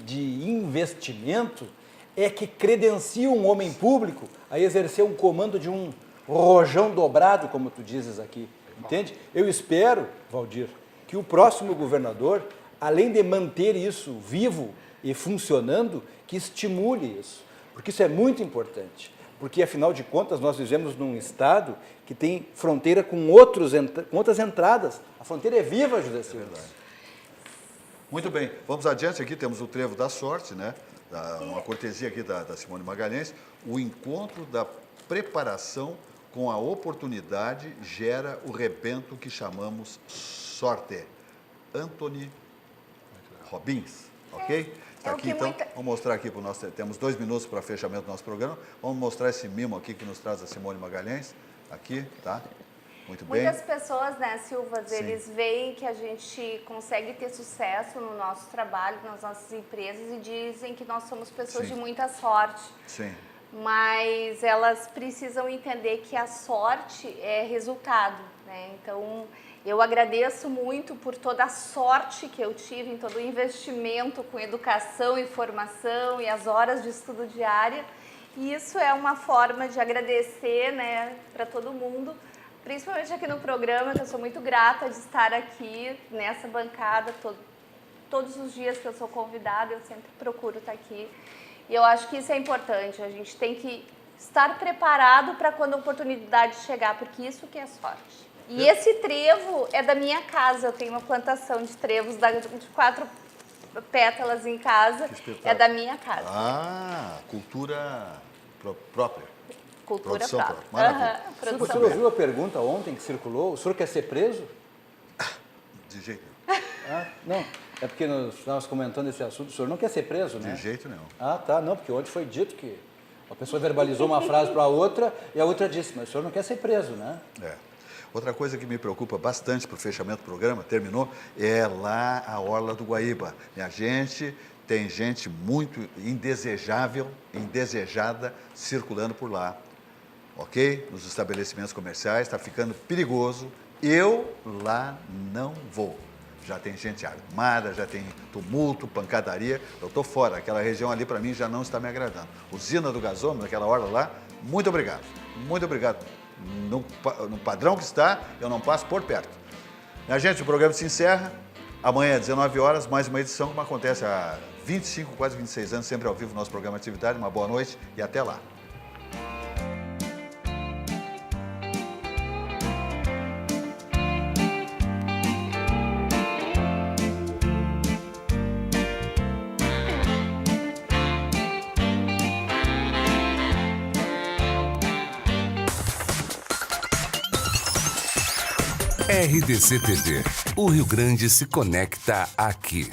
investimento é que credencia um homem público a exercer um comando de um rojão dobrado, como tu dizes aqui, entende? Eu espero, Valdir, que o próximo governador, além de manter isso vivo e funcionando, que estimule isso, porque isso é muito importante, porque, afinal de contas, nós vivemos num estado que tem fronteira com outras entradas. A fronteira é viva, José Silva. Muito bem, vamos adiante aqui, temos o Trevo da Sorte, né? Uma cortesia aqui da Simone Magalhães. O encontro da preparação com a oportunidade gera o rebento que chamamos sorte. Anthony Robbins, ok? Está aqui, então, vamos mostrar aqui para o nosso... Temos 2 minutos para fechamento do nosso programa. Vamos mostrar esse mimo aqui que nos traz a Simone Magalhães. Aqui, tá? Muito bem. Muitas pessoas, né, Silvas, Sim. eles veem que a gente consegue ter sucesso no nosso trabalho, nas nossas empresas e dizem que nós somos pessoas Sim. de muita sorte. Sim. Mas elas precisam entender que a sorte é resultado, né? Então, eu agradeço muito por toda a sorte que eu tive em todo o investimento com educação e formação e as horas de estudo diária. E isso é uma forma de agradecer, né, para todo mundo, principalmente aqui no programa, que eu sou muito grata de estar aqui nessa bancada todos os dias que eu sou convidada, eu sempre procuro estar aqui. E eu acho que isso é importante, a gente tem que estar preparado para quando a oportunidade chegar, porque isso que é sorte. E esse trevo é da minha casa, eu tenho uma plantação de trevos de 4 pétalas em casa, é da minha casa. Ah, cultura própria. Cultura Produção própria. Maravilha. O senhor ouviu a pergunta ontem que circulou? O senhor quer ser preso? De jeito nenhum. Ah, não, é porque nós estávamos comentando esse assunto, o senhor não quer ser preso, né? De jeito nenhum. Ah, tá, não, porque ontem foi dito que a pessoa verbalizou uma frase para a outra e a outra disse, mas o senhor não quer ser preso, né? É. Outra coisa que me preocupa bastante para o fechamento do programa, terminou, é lá a Orla do Guaíba. Minha gente, tem gente muito indesejável, indesejada, circulando por lá, ok? Nos estabelecimentos comerciais, está ficando perigoso. Eu lá não vou. Já tem gente armada, já tem tumulto, pancadaria. Eu estou fora, aquela região ali para mim já não está me agradando. Usina do gasômetro, naquela orla lá, muito obrigado. Muito obrigado. No padrão que está, eu não passo por perto. Minha gente, o programa se encerra. Amanhã, às 19 horas, mais uma edição, como acontece há 25, quase 26 anos, sempre ao vivo no nosso programa Atividade. Uma boa noite e até lá. RDC TV. O Rio Grande se conecta aqui.